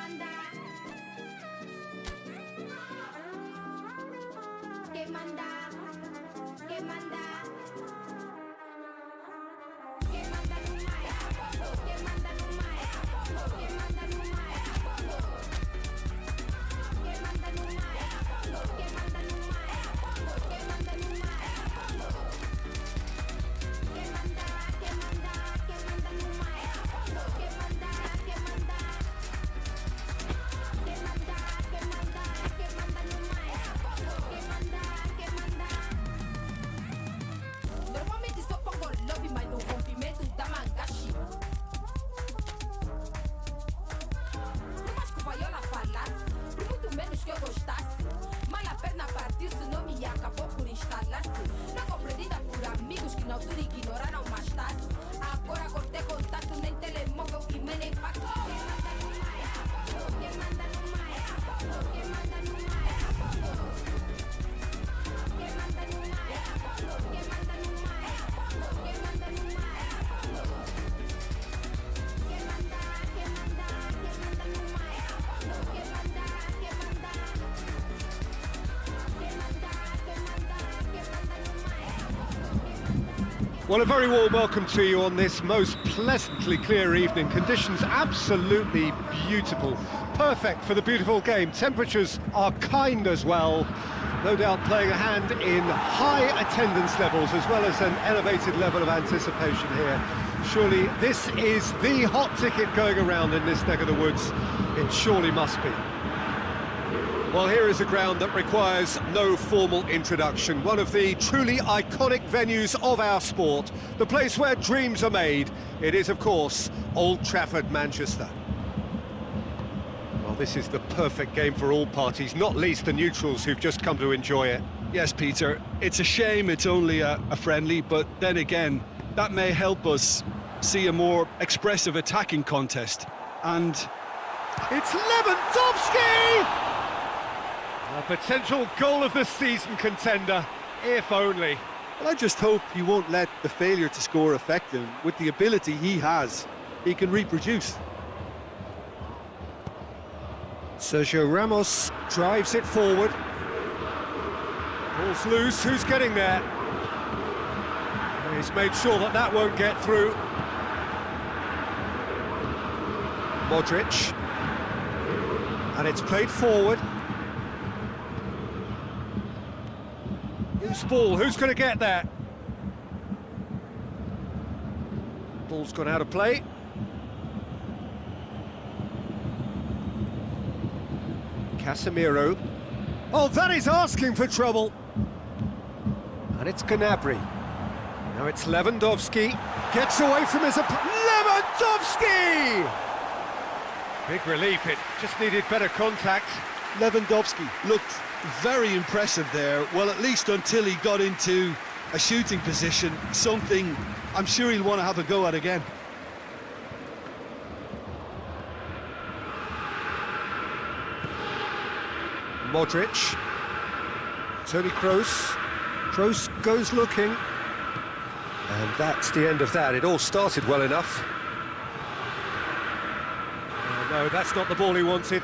manda, que manda, que manda. Que manda no mais, que manda no mais, que manda no mais, que manda no mais, que manda no mais, que manda no mais, que manda, que manda, que manda no mais, que manda, que manda, que manda, que manda, que manda no mais, que manda, que manda. Normalmente só pongo love, mas no rompimento da mangashi. Por mais que o Vaiola falasse, por muito menos que eu gostasse, mal a perna partiu, se não me acabou por instalar-se. Não compreendida por amigos que na altura ignoraram mais tarde. Agora cortei contato, nem telemóvel e nem fax. Quem manda no mais, quem manda no mais, quem manda no mais, quem manda no mais, quem manda no mais, quem manda no mais, quem manda, quem manda, quem manda no mais, quem manda, quem manda, quem manda, quem manda, quem manda no mais. Well, a very warm welcome to you on this most pleasantly clear evening. Conditions absolutely beautiful. Perfect for the beautiful game. Temperatures are kind as well. No doubt playing a hand in high attendance levels as well as an elevated level of anticipation here. Surely this is the hot ticket going around in this neck of the woods. It surely must be. Well, here is a ground that requires no formal introduction. One of the truly iconic venues of our sport. The place where dreams are made. It is, of course, Old Trafford, Manchester. Well, this is the perfect game for all parties, not least the neutrals who've just come to enjoy it. Yes, Peter, it's a shame it's only a friendly, but then again, that may help us see a more expressive attacking contest. And It's Lewandowski! A potential goal of the season contender, if only. Well, I just hope he won't let the failure to score affect him. With the ability he has, he can reproduce. Sergio Ramos drives it forward. Ball's loose, who's getting there? He's made sure that that won't get through. Modric. And it's played forward. Loose ball, who's going to get there? Ball's gone out of play. Casemiro. Oh, that is asking for trouble. And it's Gnabry. Now it's Lewandowski. Gets away from his opponent. Lewandowski! Big relief, it just needed better contact. Lewandowski looked very impressive there, well, at least until he got into a shooting position, something I'm sure he'll want to have a go at again. Modric. Toni Kroos. Kroos goes looking. And that's the end of that. It all started well enough. No, that's not the ball he wanted.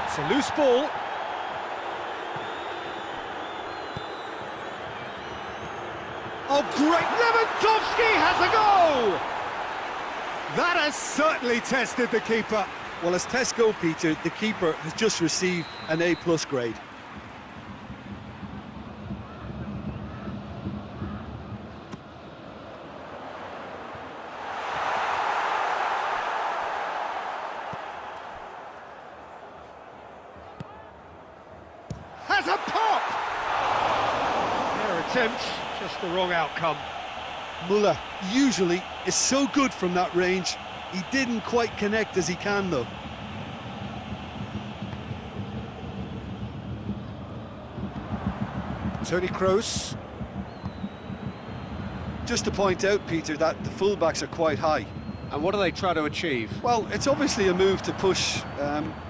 It's a loose ball. Oh, great! Lewandowski has a goal! That has certainly tested the keeper. Well, as tests go, Peter, the keeper has just received an A+ grade. Has a pop! Fair attempt, just the wrong outcome. Muller usually is so good from that range. He didn't quite connect as he can, though. Toni Kroos. Just to point out, Peter, that the fullbacks are quite high. And what do they try to achieve? Well, it's obviously a move to push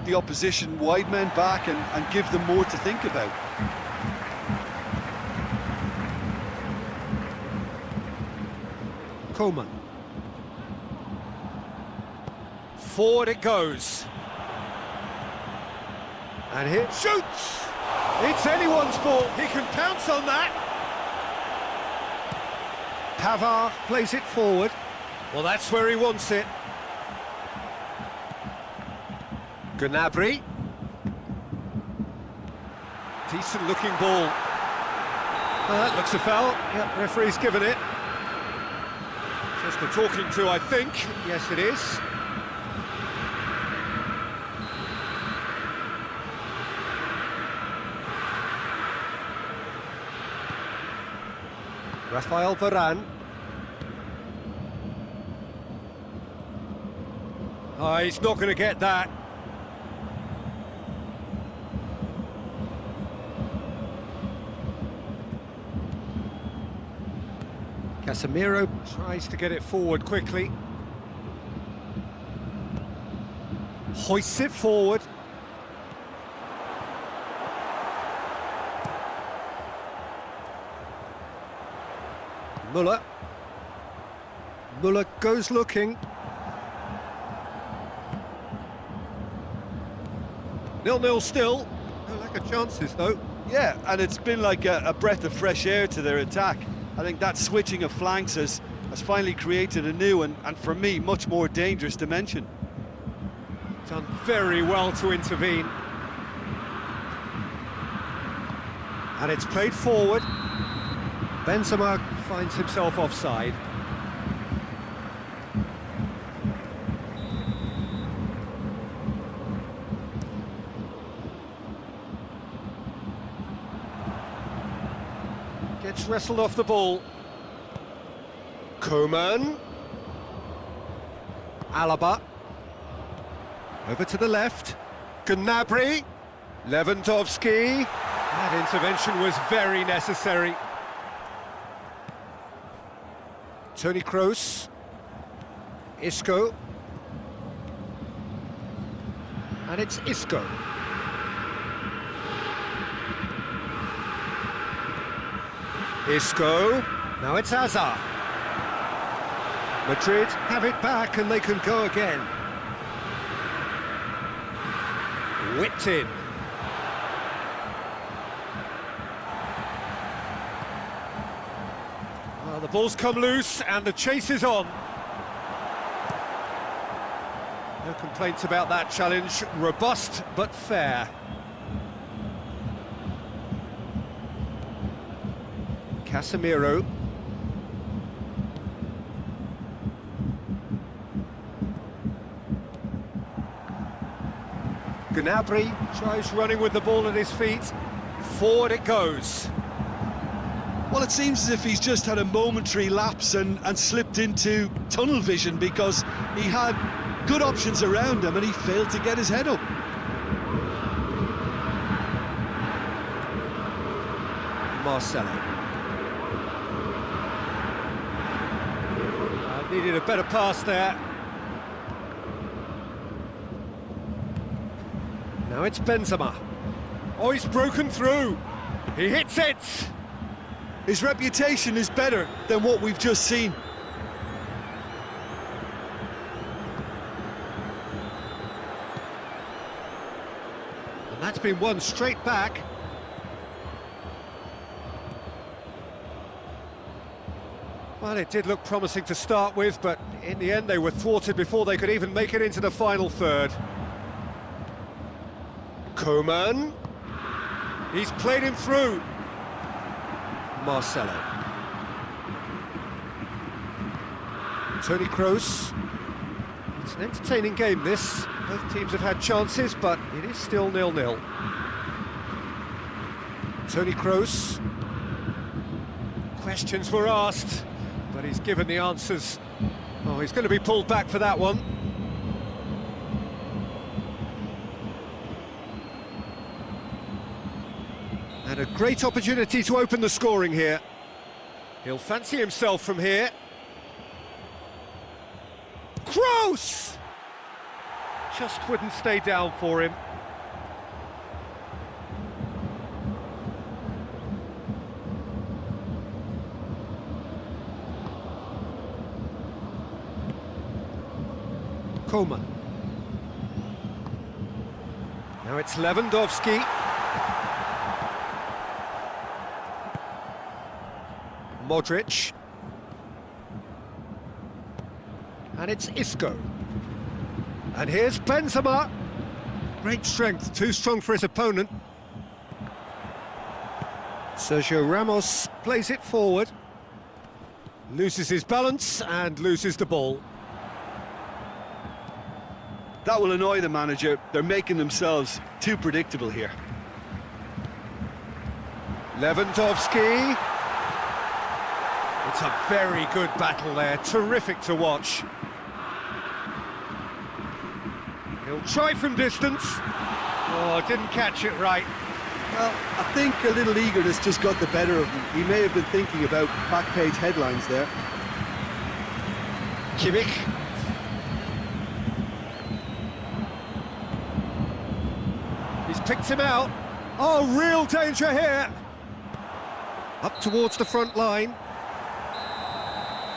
the opposition wide men back and give them more to think about. Coman. Forward it goes. And here shoots! It's anyone's ball, he can pounce on that. Pavard plays it forward. Well, that's where he wants it. Gnabry. Decent looking ball. That looks a foul. Yep, referee's given it. Just a talking to, I think. Yes, it is. Rafael Varane. Oh, he's not going to get that. Casemiro tries to get it forward quickly. Hoists it forward. Muller. Muller goes looking. 0-0 still. No lack of chances, though. Yeah, and it's been like a breath of fresh air to their attack. I think that switching of flanks has finally created a new and for me, much more dangerous dimension. Done very well to intervene. And it's played forward. Benzema finds himself offside. Gets wrestled off the ball. Coman. Alaba. Over to the left. Gnabry. Lewandowski. That intervention was very necessary. Toni Kroos. Isco. And it's Isco. Isco. Now it's Hazard. Madrid have it back and they can go again. Whipped in. Well, the ball's come loose and the chase is on. No complaints about that challenge. Robust but fair. Casemiro. Gnabry tries running with the ball at his feet. Forward it goes. Well, it seems as if he's just had a momentary lapse and slipped into tunnel vision because he had good options around him and he failed to get his head up. Marcelo. Needed a better pass there. Now it's Benzema. Oh, he's broken through. He hits it. His reputation is better than what we've just seen. And that's been won straight back. Well, it did look promising to start with, but in the end they were thwarted before they could even make it into the final third. Coman. He's played him through. Marcelo. Toni Kroos. It's an entertaining game, this. Both teams have had chances, but it is still 0-0. Toni Kroos. Questions were asked, but he's given the answers. Oh, he's going to be pulled back for that one. And a great opportunity to open the scoring here. He'll fancy himself from here. Kroos! Just wouldn't stay down for him. Koeman. Now it's Lewandowski. Modric. And it's Isco. And here's Benzema. Great strength, too strong for his opponent. Sergio Ramos plays it forward. Loses his balance and loses the ball. That will annoy the manager. They're making themselves too predictable here. Lewandowski. It's a very good battle there, terrific to watch. He'll try from distance. Oh, didn't catch it right. Well, I think a little eagerness just got the better of him. He may have been thinking about back-page headlines there. Kimmich. He's picked him out. Oh, real danger here. Up towards the front line.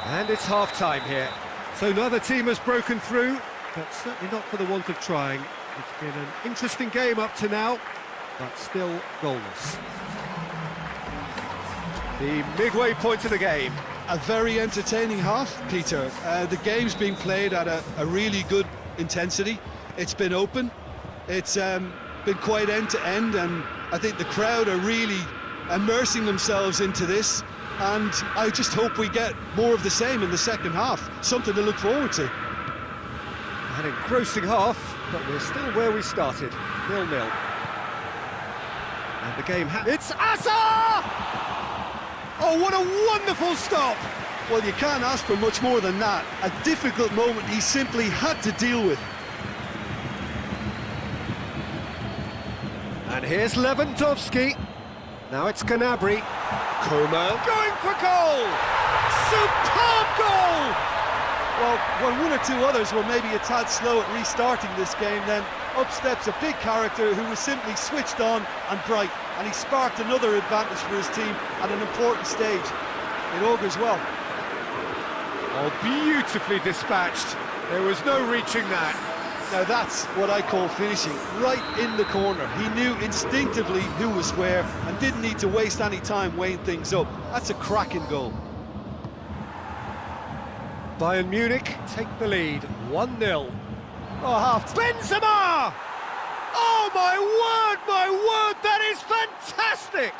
And it's half-time here. So neither team has broken through, but certainly not for the want of trying. It's been an interesting game up to now, but still goalless. The midway point of the game. A very entertaining half, Peter. The game's been played at a really good intensity. It's been open. It's been quite end-to-end, and I think the crowd are really immersing themselves into this. And I just hope we get more of the same in the second half. Something to look forward to. An engrossing half, but we're still where we started, 0-0. And the game it's Hazard! Oh, what a wonderful stop! Well, you can't ask for much more than that. A difficult moment he simply had to deal with. And here's Lewandowski. Now it's Gnabry. Koeman going for goal! Superb goal! Well, when one or two others were maybe a tad slow at restarting this game, then up steps a big character who was simply switched on and bright, and he sparked another advantage for his team at an important stage. It augurs well. Oh, beautifully dispatched. There was no reaching that. Now that's what I call finishing, right in the corner. He knew instinctively who was where and didn't need to waste any time weighing things up. That's a cracking goal. Bayern Munich take the lead, 1-0. Oh, half. Benzema! Oh, my word, that is fantastic!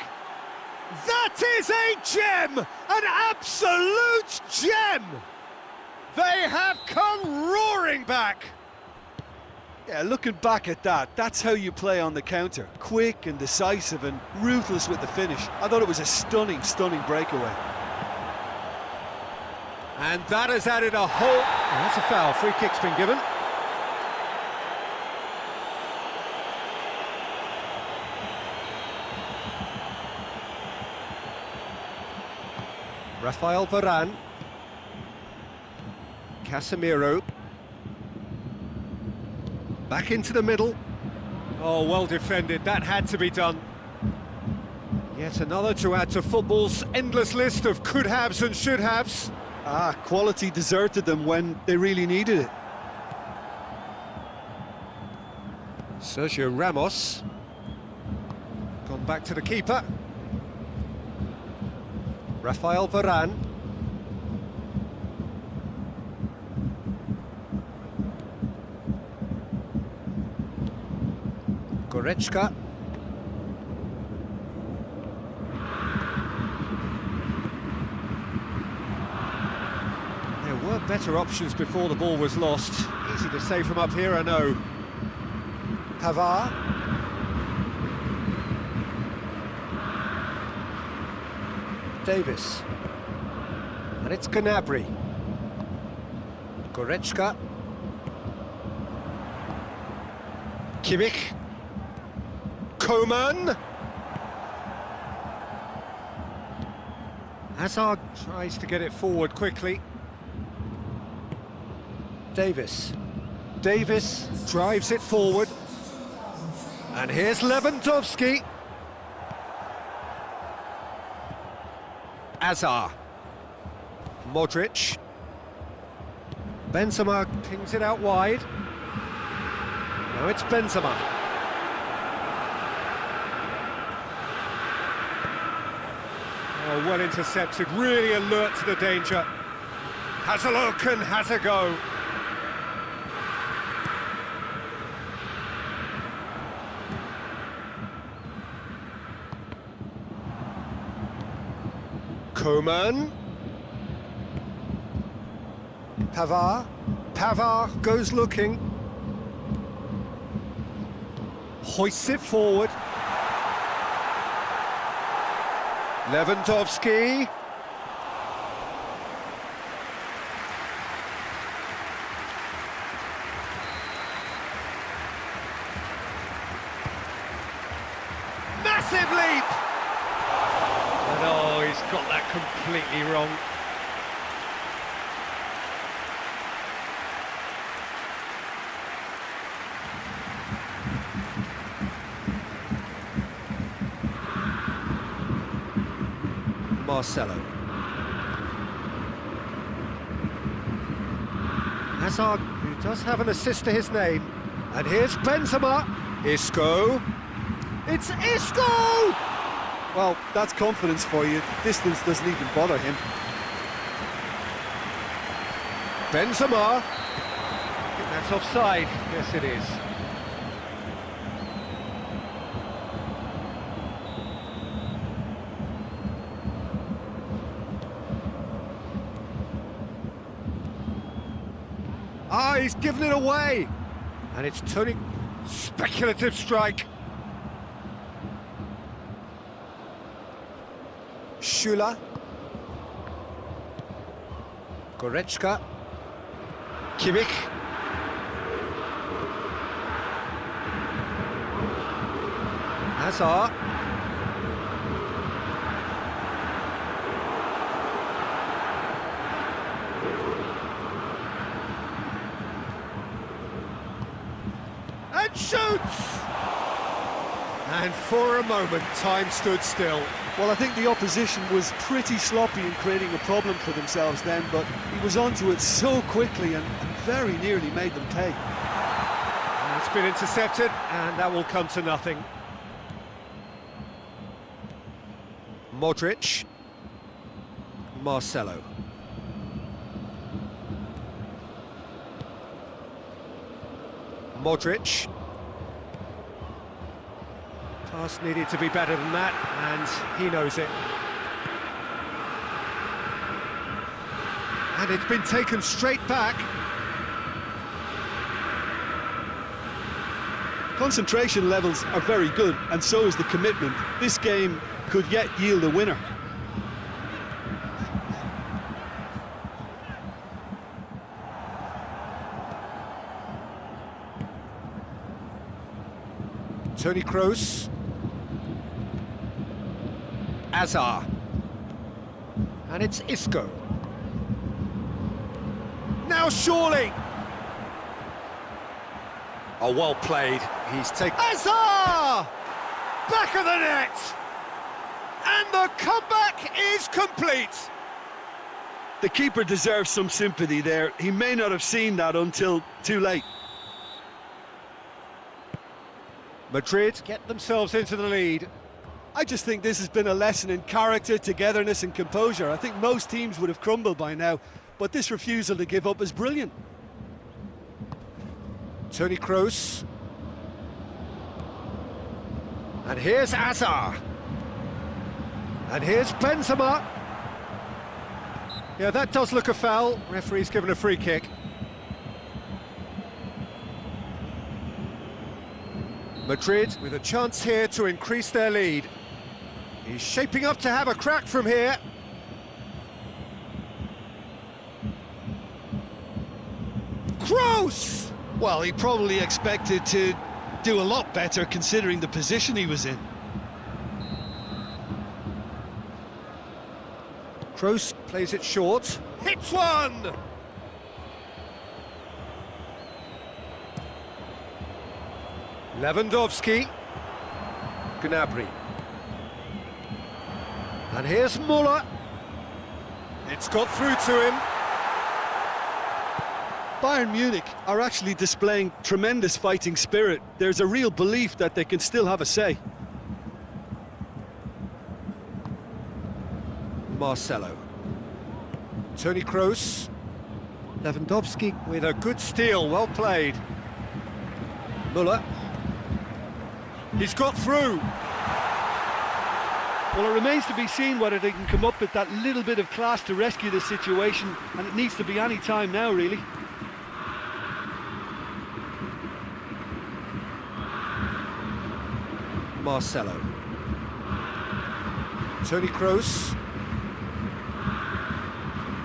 That is a gem, an absolute gem! They have come roaring back. Yeah, looking back at that, that's how you play on the counter. Quick and decisive and ruthless with the finish. I thought it was a stunning breakaway. And that has added a whole... Oh, that's a foul. Free kick's been given. Rafael Varane. Casemiro. Back into the middle. Oh, well defended. That had to be done. Yet another to add to football's endless list of could-haves and should-haves. Quality deserted them when they really needed it. Sergio Ramos. Gone back to the keeper. Rafael Varane. Goretzka. There were better options before the ball was lost. Easy to say from up here, I know. Pavard. Davis. And it's Gnabry. Goretzka. Kimmich. Koeman. Hazard tries to get it forward quickly. Davis. Davis drives it forward. And here's Lewandowski. Hazard. Modric. Benzema pings it out wide. Now it's Benzema. Oh, well intercepted, really alert to the danger. Has a look and has a go. Koeman. Pavard goes looking. Hoists it forward. Lewandowski. Massive leap! And oh, he's got that completely wrong. Marcelo. Hazard, who does have an assist to his name. And here's Benzema. Isco. It's Isco! Well, that's confidence for you. Distance doesn't even bother him. Benzema. I think that's offside. Yes, it is. Ah, he's given it away. And it's Tony. Speculative strike. Schüller. Goretzka. Kimmich. Hazard. And shoots! And for a moment, time stood still. Well, I think the opposition was pretty sloppy in creating a problem for themselves then, but he was onto it so quickly and very nearly made them pay. And it's been intercepted, and that will come to nothing. Modric. Marcelo. Modric. Pass needed to be better than that, and he knows it. And it's been taken straight back. Concentration levels are very good, and so is the commitment. This game could yet yield a winner. Toni Kroos. Hazard. And it's Isco. Now surely! Oh, well played. He's taken... Hazard! Back of the net! And the comeback is complete! The keeper deserves some sympathy there. He may not have seen that until too late. Madrid get themselves into the lead. I just think this has been a lesson in character, togetherness and composure. I think most teams would have crumbled by now, but this refusal to give up is brilliant. Toni Kroos. And here's Hazard. And here's Benzema. Yeah, that does look a foul. Referee's given a free kick. Madrid with a chance here to increase their lead. He's shaping up to have a crack from here. Kroos! Well, he probably expected to do a lot better considering the position he was in. Kroos plays it short. Hits one! Lewandowski. Gnabry. And here's Muller. It's got through to him. Bayern Munich are actually displaying tremendous fighting spirit. There's a real belief that they can still have a say. Marcelo. Toni Kroos. Lewandowski with a good steal, well played. Müller. He's got through. Well, it remains to be seen whether they can come up with that little bit of class to rescue this situation, and it needs to be any time now, really. Marcelo. Toni Kroos.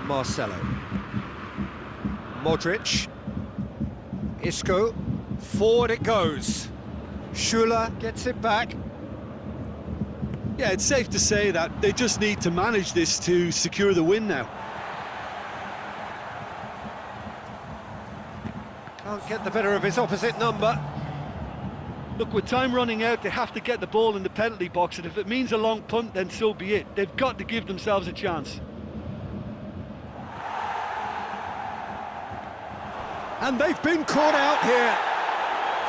Marcelo. Modric. Isco. Forward it goes. Schüller gets it back. Yeah, it's safe to say that they just need to manage this to secure the win now. Can't get the better of his opposite number. Look, with time running out, they have to get the ball in the penalty box, and if it means a long punt, then so be it. They've got to give themselves a chance. And they've been caught out here.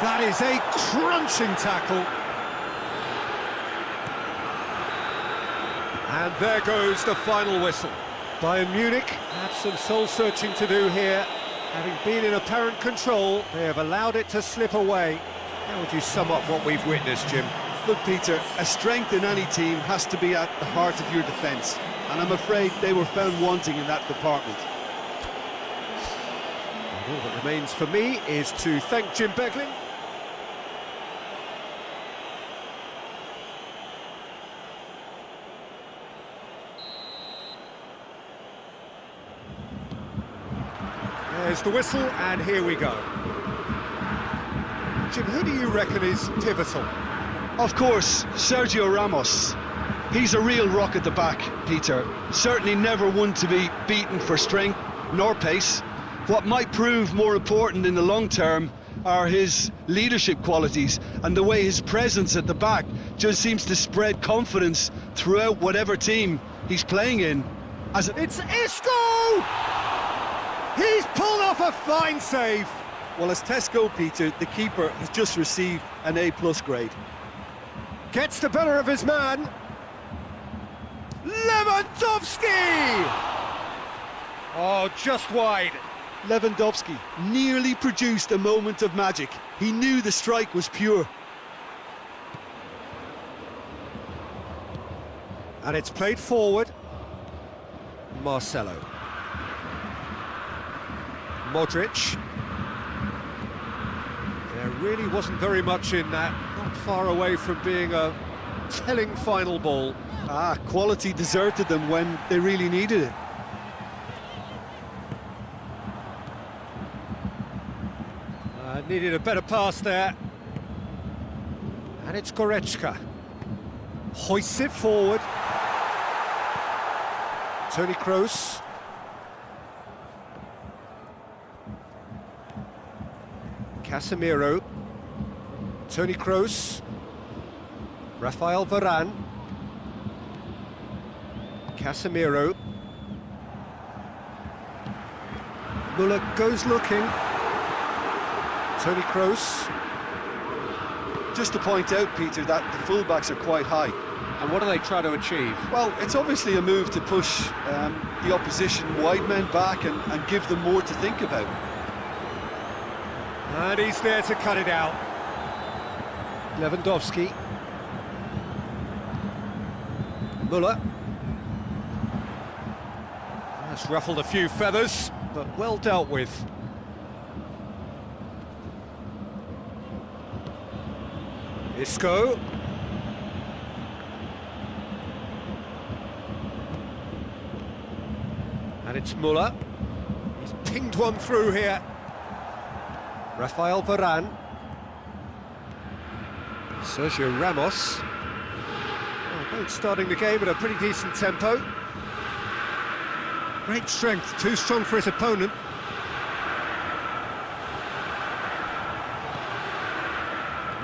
That is a crunching tackle. And there goes the final whistle. Bayern Munich have some soul-searching to do here. Having been in apparent control, they have allowed it to slip away. How would you sum up what we've witnessed, Jim? Look, Peter, a strength in any team has to be at the heart of your defence, and I'm afraid they were found wanting in that department. And all that remains for me is to thank Jim Beglin. There's the whistle, and here we go. Jim, who do you reckon is pivotal? Of course, Sergio Ramos. He's a real rock at the back, Peter. Certainly never one to be beaten for strength nor pace. What might prove more important in the long term are his leadership qualities and the way his presence at the back just seems to spread confidence throughout whatever team he's playing in. It's Isco! He's pulled off a fine save. Well, as Tesco, Peter, the keeper has just received an A+ grade. Gets the better of his man. Lewandowski! Oh, just wide. Lewandowski nearly produced a moment of magic. He knew the strike was pure. And it's played forward. Marcelo. Modric. There really wasn't very much in that. Not far away from being a telling final ball. Quality deserted them when they really needed it. Needed a better pass there. And it's Goretzka. Hoists it forward. Toni Kroos. Casemiro. Toni Kroos. Rafael Varane. Casemiro. Müller goes looking. Toni Kroos. Just to point out, Peter, that the fullbacks are quite high. And what do they try to achieve? Well, it's obviously a move to push the opposition wide men back and give them more to think about. And he's there to cut it out. Lewandowski. Müller. That's ruffled a few feathers, but well dealt with. Isco. And it's Müller. He's pinged one through here. Rafael Varane. Sergio Ramos. Both starting the game at a pretty decent tempo. Great strength, too strong for his opponent.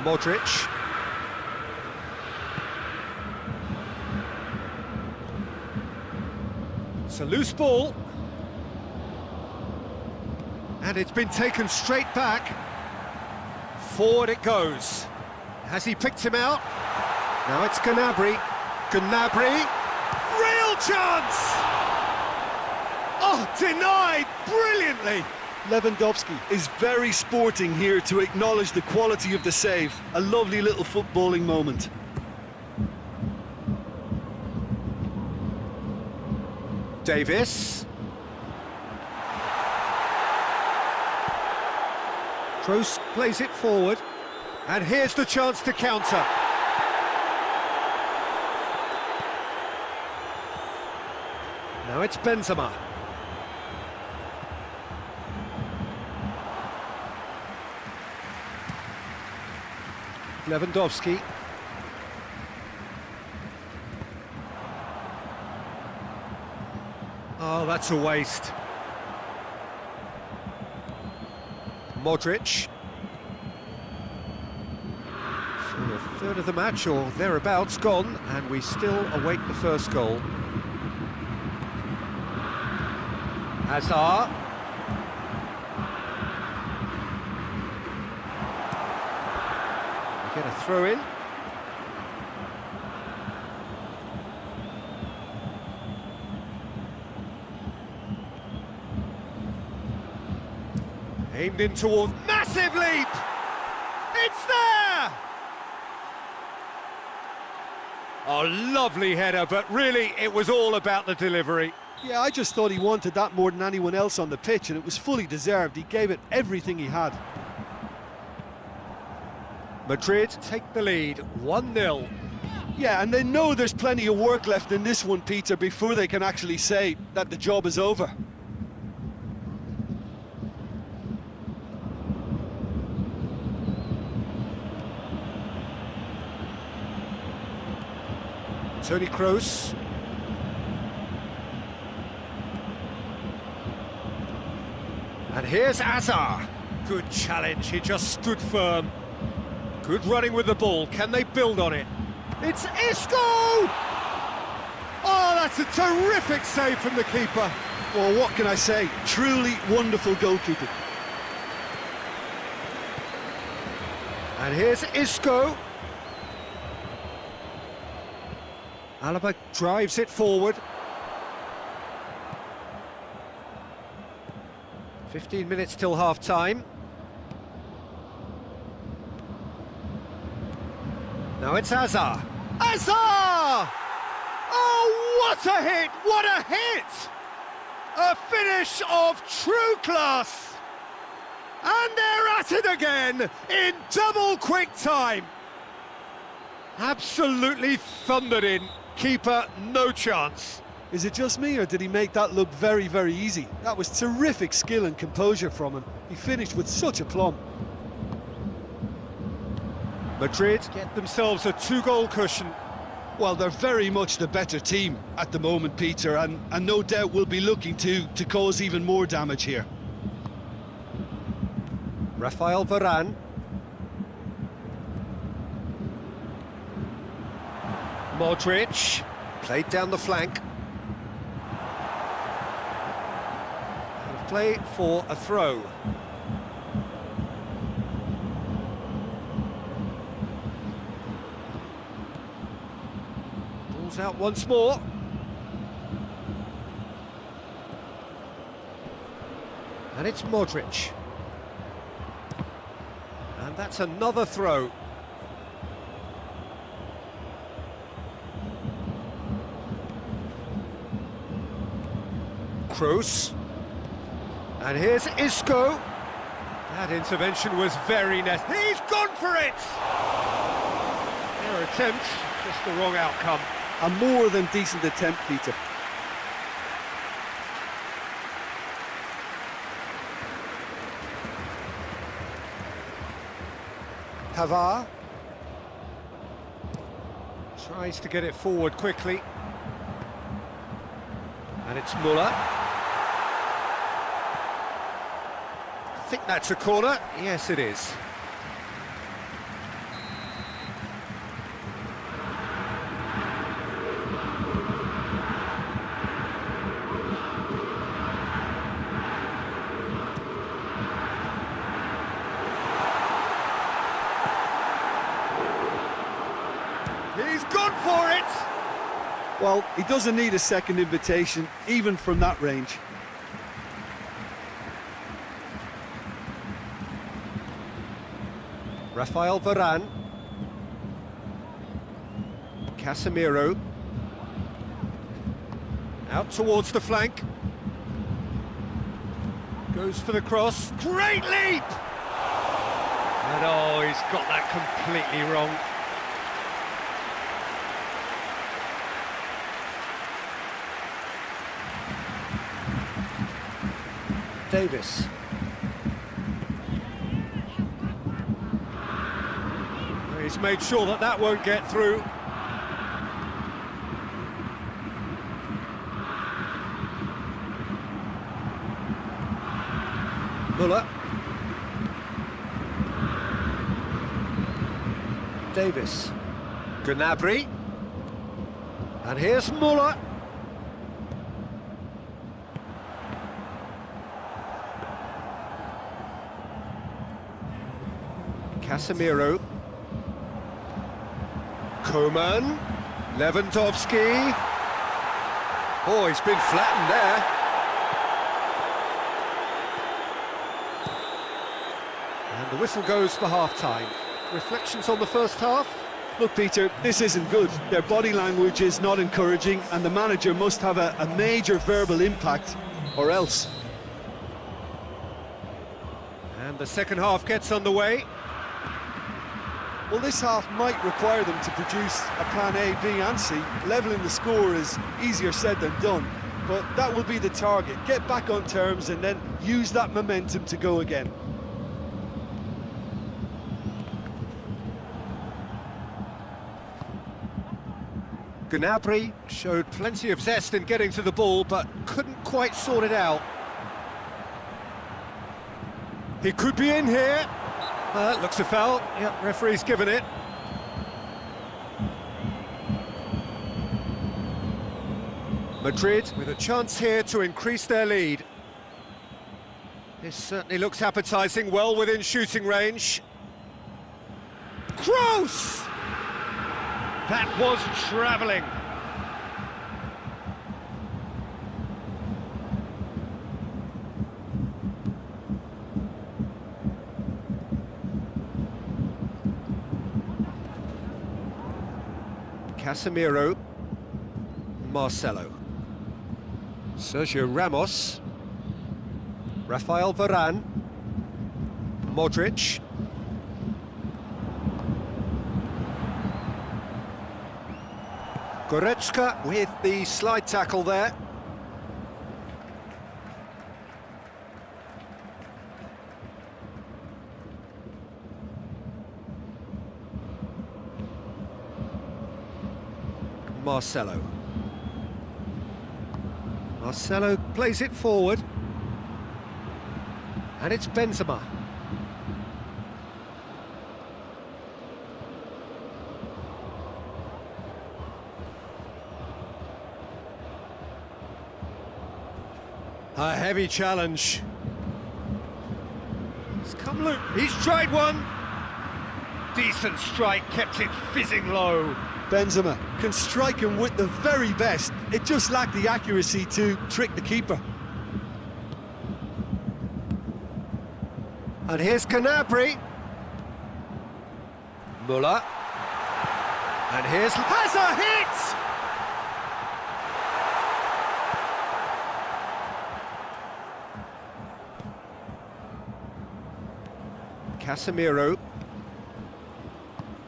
Modric. It's a loose ball. And it's been taken straight back. Forward it goes. Has he picked him out? Now it's Gnabry. Gnabry. Real chance! Oh, denied brilliantly. Lewandowski is very sporting here to acknowledge the quality of the save. A lovely little footballing moment. Davis. Kroos plays it forward. And here's the chance to counter. Now it's Benzema. Lewandowski. Oh, that's a waste. Modric. So a third of the match, or thereabouts, gone, and we still await the first goal. Hazard. We get a throw in. Aimed in towards... Massive leap! It's there! Oh, lovely header, but really it was all about the delivery. Yeah, I just thought he wanted that more than anyone else on the pitch, and it was fully deserved. He gave it everything he had. Madrid take the lead, 1-0. Yeah, and they know there's plenty of work left in this one, Peter, before they can actually say that the job is over. Toni Kroos. And here's Hazard. Good challenge, he just stood firm. Good running with the ball, can they build on it? It's Isco! Oh, that's a terrific save from the keeper. Well, what can I say? Truly wonderful goalkeeping. And here's Isco. Alaba drives it forward. 15 minutes till half-time. Now it's Hazard. Hazard! Oh, what a hit! What a hit! A finish of true class! And they're at it again in double quick time. Absolutely thundered in. Keeper, no chance. Is it just me, or did he make that look very, very easy? That was terrific skill and composure from him. He finished with such aplomb. Madrid get themselves a 2-goal cushion. Well, they're very much the better team at the moment, Peter, and no doubt will be looking to cause even more damage here. Rafael Varane. Modric, played down the flank. Out of play for a throw. Ball's out once more. And it's Modric. And that's another throw. Kroos. And here's Isco. That intervention was very necessary. He's gone for it! Their attempt, just the wrong outcome. A more than decent attempt, Peter. Pavard. Tries to get it forward quickly. And it's Muller. I think that's a corner. Yes, it is. gone for it! Well, he doesn't need a second invitation, even from that range. Rafael Varane. Casemiro. Out towards the flank. Goes for the cross. Great leap! And oh, he's got that completely wrong. Davis. He's made sure that that won't get through. Muller. Davis. Gnabry. And here's Muller. Casemiro. Coman. Lewandowski. Oh, he's been flattened there. And the whistle goes for half-time. Reflections on the first half? Look, Peter, this isn't good. Their body language is not encouraging, and the manager must have a major verbal impact, or else. And the second half gets underway. Well, this half might require them to produce a plan A, B and C. Levelling the score is easier said than done, but that will be the target. Get back on terms and then use that momentum to go again. Gnabry showed plenty of zest in getting to the ball, but couldn't quite sort it out. He could be in here. Looks a foul. Yep, referee's given it. Madrid with a chance here to increase their lead. This certainly looks appetising, well within shooting range. Gross! That was travelling. Casemiro. Marcelo. Sergio Ramos. Rafael Varane. Modric. Goretzka with the slide tackle there. Marcelo. Marcelo plays it forward. And it's Benzema. A heavy challenge. It's come loose. He's tried one. Decent strike, kept it fizzing low. Benzema can strike him with the very best. It just lacked the accuracy to trick the keeper. And here's Gnabry. Muller. And here's... has a hit! Casemiro.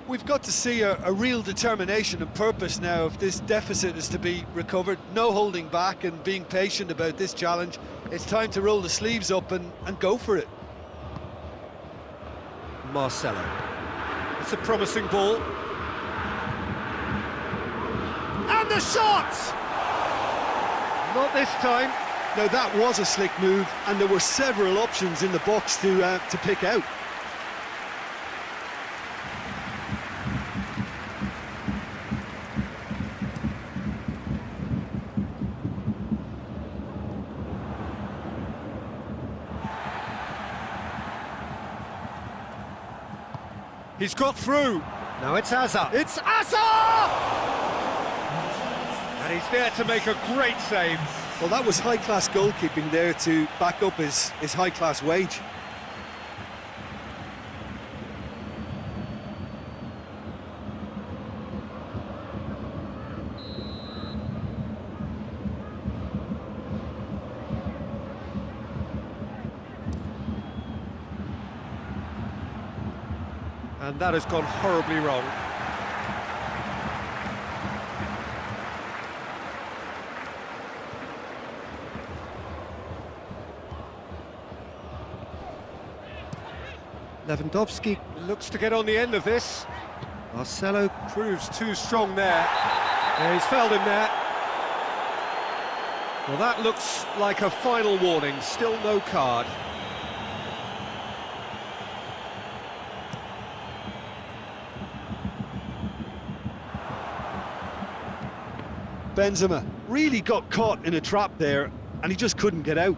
We've got to see a real determination and purpose now if this deficit is to be recovered. No holding back and being patient about this challenge. It's time to roll the sleeves up and go for it. Marcelo. It's a promising ball. And the shot! Not this time. Now that was a slick move, and there were several options in the box to pick out. He's got through. Now it's Azar. It's Azar! And he's there to make a great save. Well, that was high-class goalkeeping there to back up his high-class wage. And that has gone horribly wrong. Lewandowski looks to get on the end of this. Marcelo proves too strong there. Yeah, he's fouled him there. Well, that looks like a final warning. Still no card. Benzema really got caught in a trap there, and he just couldn't get out.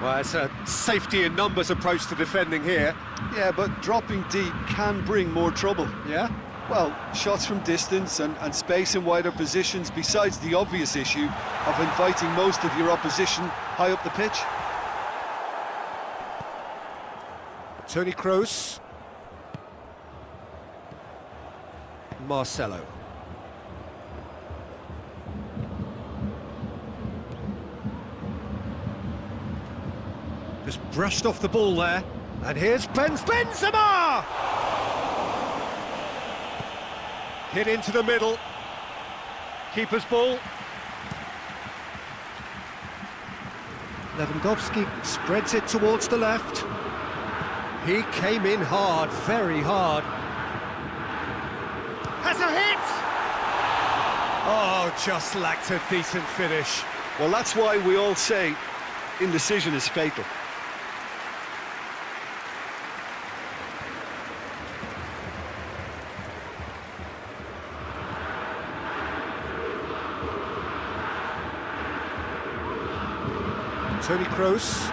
Well, it's a safety in numbers approach to defending here. Yeah, but dropping deep can bring more trouble. Yeah? Well, shots from distance and space in wider positions, besides the obvious issue of inviting most of your opposition high up the pitch. Toni Kroos. Marcelo. Just brushed off the ball there. And here's Benzema! Hit into the middle. Keeper's ball. Lewandowski spreads it towards the left. He came in hard, very hard. Has a hit! Oh, just lacked a decent finish. Well, that's why we all say indecision is fatal. Toni Kroos.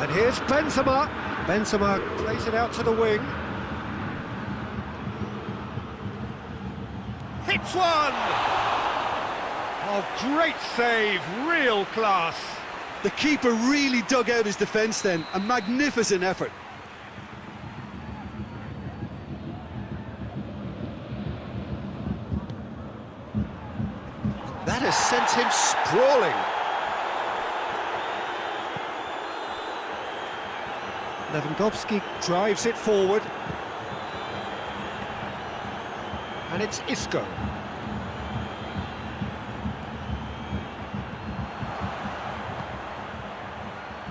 And here's Benzema. Benzema plays it out to the wing. Hits one! Oh, great save, real class. The keeper really dug out his defence then, a magnificent effort. That has sent him sprawling. Lewandowski drives it forward. And it's Isco.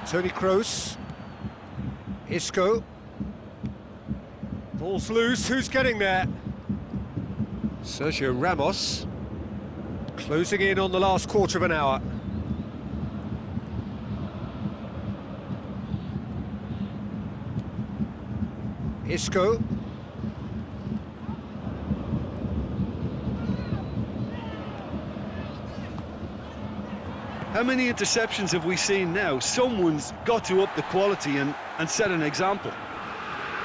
Toni Kroos. Isco. Ball's loose, who's getting there? Sergio Ramos. Closing in on the last quarter of an hour. Isco. How many interceptions have we seen now? Someone's got to up the quality and set an example.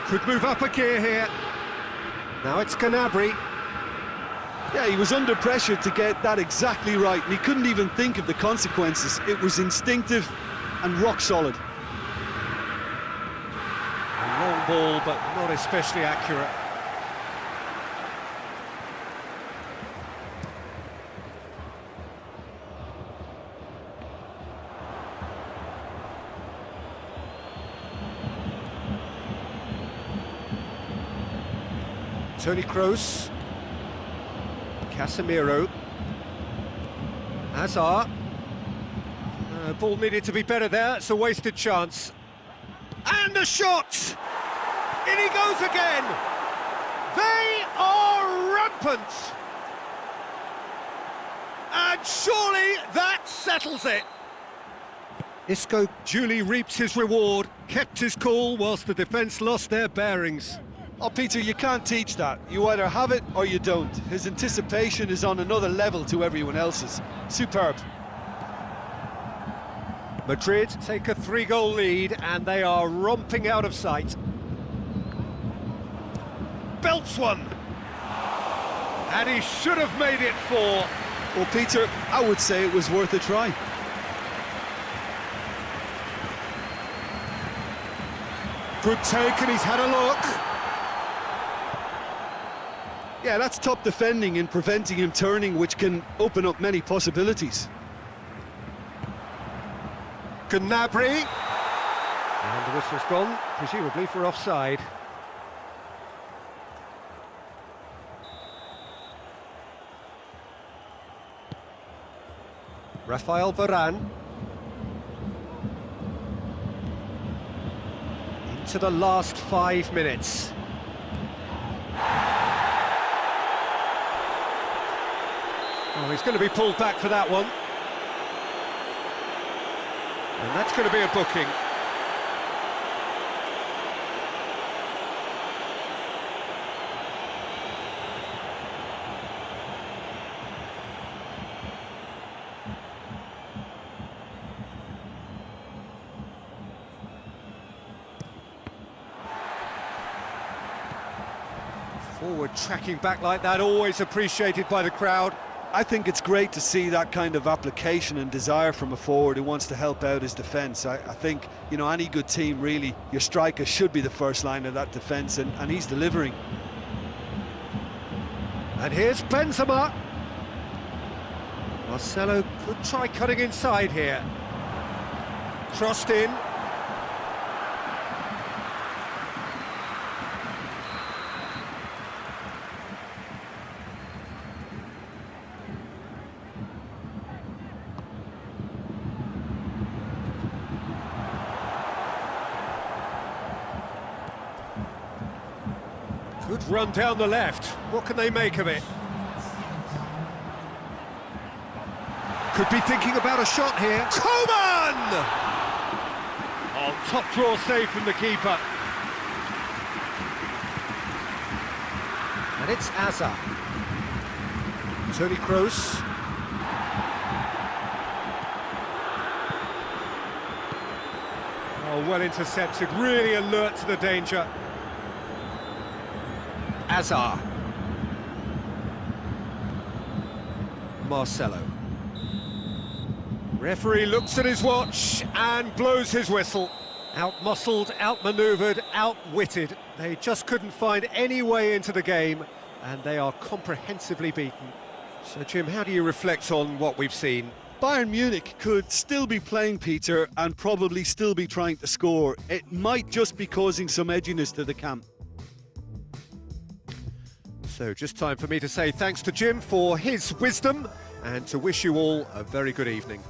Could move up a gear here. Now it's Gnabry. Yeah, he was under pressure to get that exactly right, and he couldn't even think of the consequences. It was instinctive and rock solid. A long ball, but not especially accurate. Toni Kroos. Casemiro. Hazard. Ball needed to be better there, it's a wasted chance. And the shot! In he goes again! They are rampant! And surely that settles it! Isco duly reaps his reward, kept his cool whilst the defence lost their bearings. Oh, Peter, you can't teach that. You either have it or you don't. His anticipation is on another level to everyone else's. Superb. Madrid take a 3-goal lead and they are romping out of sight. Belts one! And he should have made it 4. Well, Peter, I would say it was worth a try. Good take, and he's had a look. Yeah, that's top defending and preventing him turning, which can open up many possibilities. Gnabry. And the whistle's gone, presumably for offside. Rafael Varane. Into the last 5 minutes. Oh, he's going to be pulled back for that one. And that's going to be a booking. Forward tracking back like that, always appreciated by the crowd. I think it's great to see that kind of application and desire from a forward who wants to help out his defence. I think, you know, any good team, really, your striker should be the first line of that defence, and he's delivering. And here's Benzema. Marcelo could try cutting inside here. Crossed in. Good run down the left. What can they make of it? Could be thinking about a shot here. Coman! Oh, top draw save from the keeper. And it's Azar. Toni Kroos. Oh, well intercepted, really alert to the danger. Azar. Marcelo. Referee looks at his watch and blows his whistle. Out-muscled, out-manoeuvred, outwitted. They just couldn't find any way into the game, and they are comprehensively beaten. So, Jim, how do you reflect on what we've seen? Bayern Munich could still be playing, Peter, and probably still be trying to score. It might just be causing some edginess to the camp. So just time for me to say thanks to Jim for his wisdom and to wish you all a very good evening.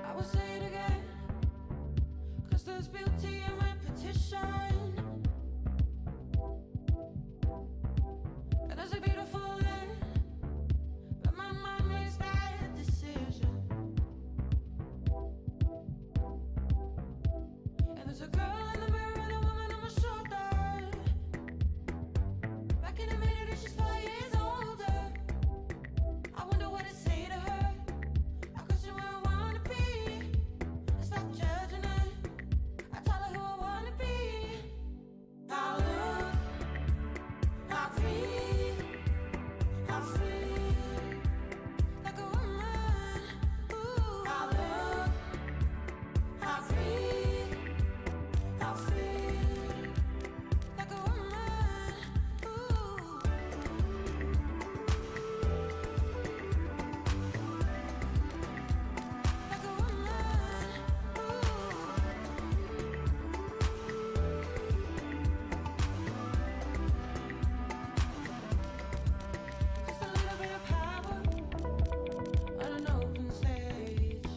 I will say it again, 'cause there's beauty in repetition. And there's a beautiful end, but my mind makes that decision. And there's a girl in the mirror and a woman on my shoulder. Back in a minute and she's 5 years older. I wonder what to say to her. I question where I wanna be. Stop judging her. I tell her who I wanna be. I look, I breathe, I feel like a woman. Ooh, I look, I breathe, I feel like a woman. Ooh. Like a woman, just a little bit of power on an open stage.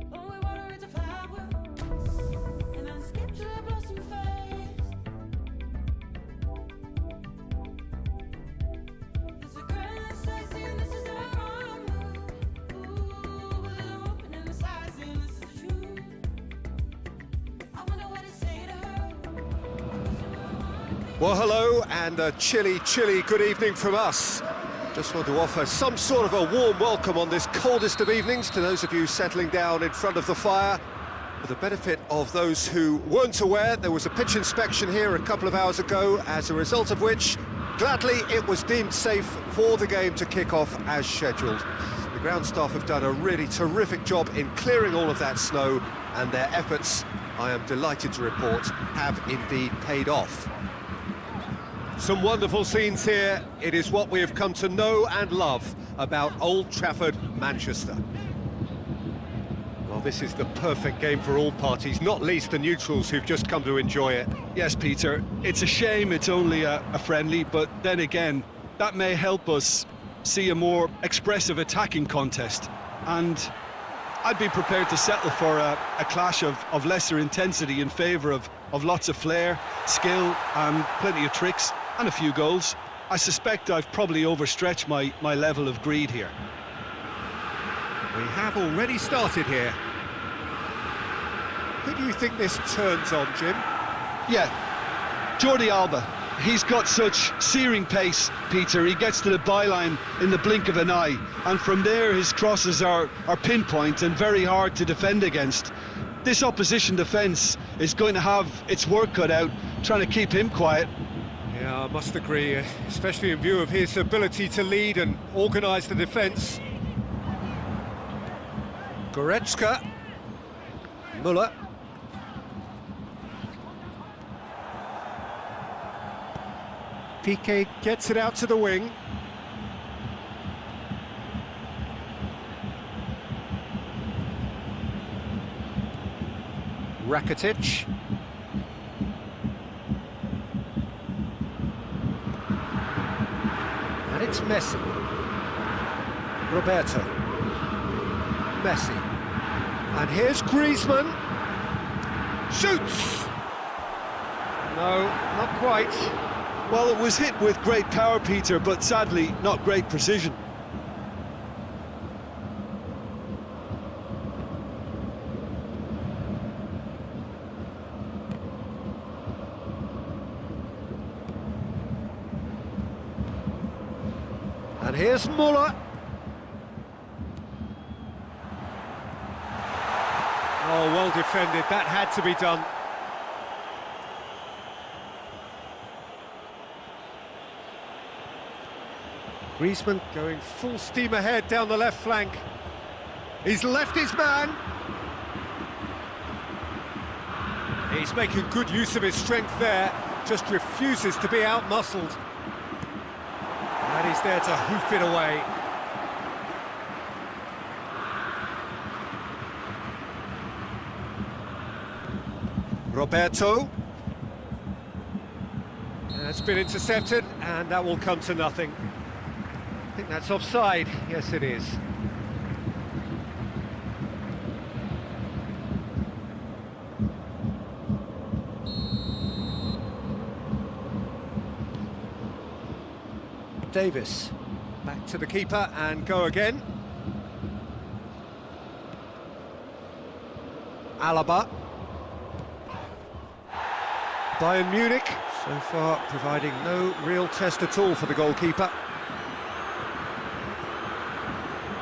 When we water it to flower, and then skip to the blossom phase. There's a girl inside saying this is the wrong move. Ooh, a little open in the side saying this is the truth. I wonder what to say to her. Well, hello, and a chilly good evening from us. Just want to offer some sort of a warm welcome on this coldest of evenings to those of you settling down in front of the fire. For the benefit of those who weren't aware, there was a pitch inspection here a couple of hours ago, as a result of which, gladly, it was deemed safe for the game to kick off as scheduled. The ground staff have done a really terrific job in clearing all of that snow, and their efforts, I am delighted to report, have indeed paid off. Some wonderful scenes here. It is what we have come to know and love about Old Trafford, Manchester. Well, this is the perfect game for all parties, not least the neutrals who've just come to enjoy it. Yes, Peter, it's a shame it's only a friendly, but then again, that may help us see a more expressive attacking contest. And I'd be prepared to settle for a clash of lesser intensity in favour of lots of flair, skill and plenty of tricks and a few goals. I suspect I've probably overstretched my level of greed here. We have already started here. Who do you think this turns on, Jim? Yeah, Jordi Alba. He's got such searing pace, Peter. He gets to the byline in the blink of an eye, and from there his crosses are pinpoint and very hard to defend against. This opposition defence is going to have its work cut out trying to keep him quiet. Yeah, I must agree, especially in view of his ability to lead and organise the defence. Goretzka. Müller. Piqué gets it out to the wing. Rakitic. It's Messi. Roberto. Messi. And here's Griezmann. Shoots! No, not quite. Well, it was hit with great power, Peter, but sadly, not great precision. And here's Muller. Oh, well defended. That had to be done. Griezmann going full steam ahead down the left flank. He's left his man. He's making good use of his strength there. Just refuses to be out-muscled. And he's there to hoof it away. Roberto. That's been intercepted, and that will come to nothing. I think that's offside. Yes, it is. Davis. Back to the keeper and go again. Alaba. Bayern Munich, so far providing no real test at all for the goalkeeper.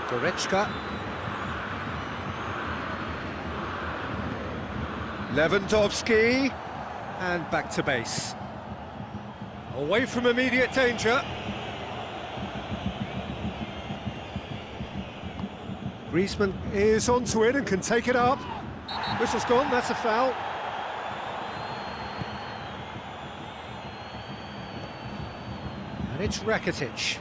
Goretzka. Lewandowski. And back to base. Away from immediate danger. Griezmann is onto it and can take it up. Whistle's gone, that's a foul. And it's Rakitic.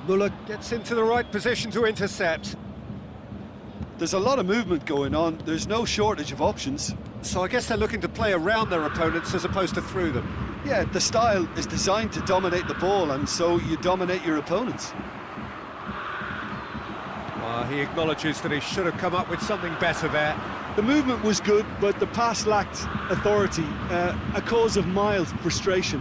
Muller gets into the right position to intercept. There's a lot of movement going on. There's no shortage of options. So I guess they're looking to play around their opponents as opposed to through them. Yeah, the style is designed to dominate the ball, and so you dominate your opponents. He acknowledges that he should have come up with something better there. The movement was good, but the pass lacked authority, a cause of mild frustration.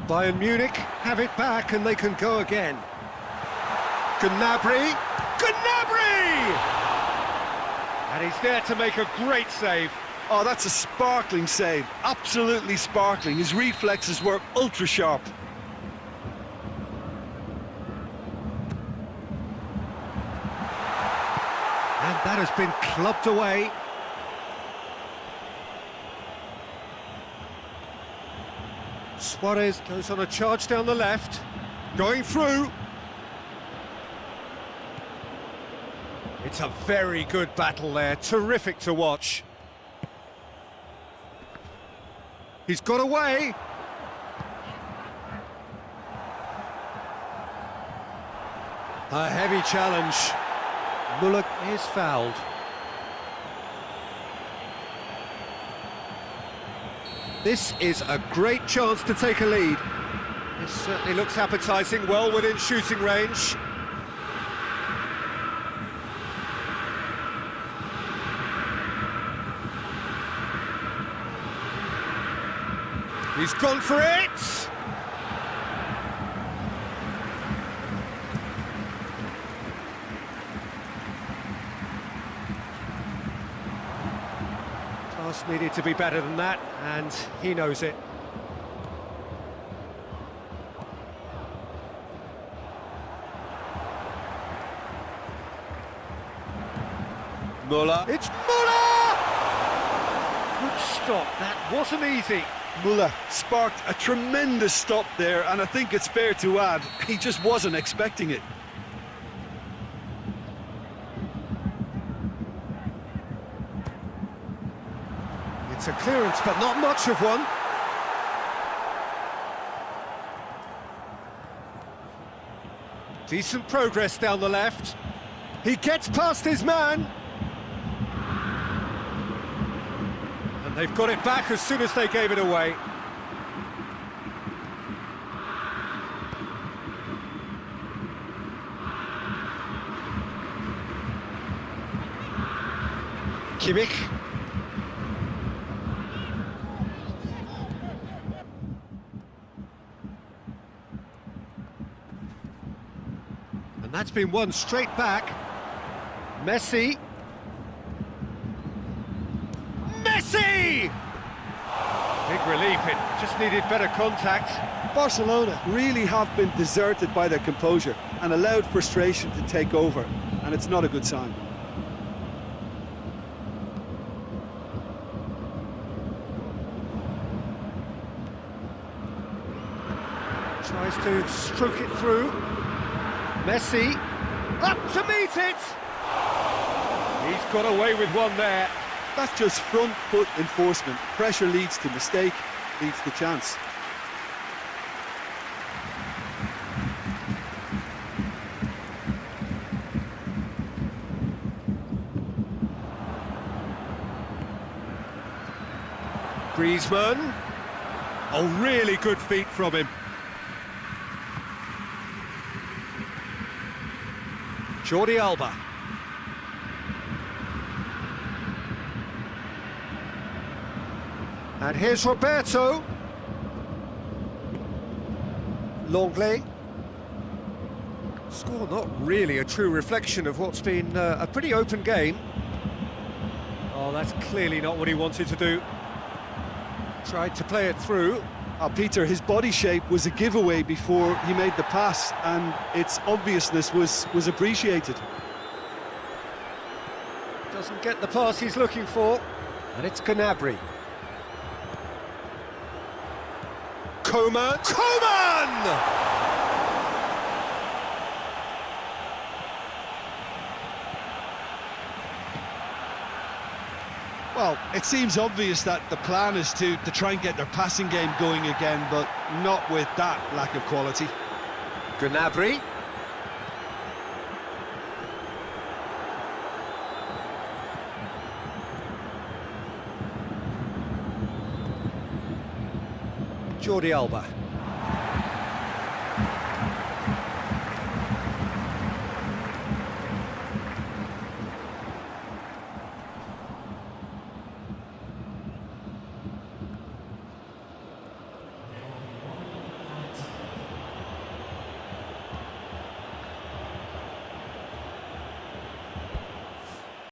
Bayern Munich have it back and they can go again. Gnabry! Gnabry! And he's there to make a great save. Oh, that's a sparkling save, absolutely sparkling. His reflexes were ultra sharp. And that has been clubbed away. Suarez goes on a charge down the left. Going through. It's a very good battle there, terrific to watch. He's got away. A heavy challenge. Muller is fouled. This is a great chance to take a lead. This certainly looks appetising, well within shooting range. He's gone for it! Pass needed to be better than that, and he knows it. Muller. It's Muller! Good stop, that wasn't easy. Muller sparked a tremendous stop there, and I think it's fair to add, he just wasn't expecting it. It's a clearance, but not much of one. Decent progress down the left. He gets past his man. And they've got it back as soon as they gave it away. Kimmich. And that's been won straight back. Messi. Messi! Big relief, it just needed better contact. Barcelona really have been deserted by their composure and allowed frustration to take over, and it's not a good sign. Tries to stroke it through. Messi, up to meet it! He's got away with one there. That's just front foot enforcement. Pressure leads to mistake, leads to chance. Griezmann. Oh, really good feet from him. Jordi Alba. And here's Roberto. Longley. Score not really a true reflection of what's been a pretty open game. Oh, that's clearly not what he wanted to do. Tried to play it through. Peter, his body shape was a giveaway before he made the pass, and its obviousness was appreciated. Doesn't get the pass he's looking for. And it's Gnabry. Coman! Well, it seems obvious that the plan is to try and get their passing game going again, but not with that lack of quality. Gnabry. Jordi Alba.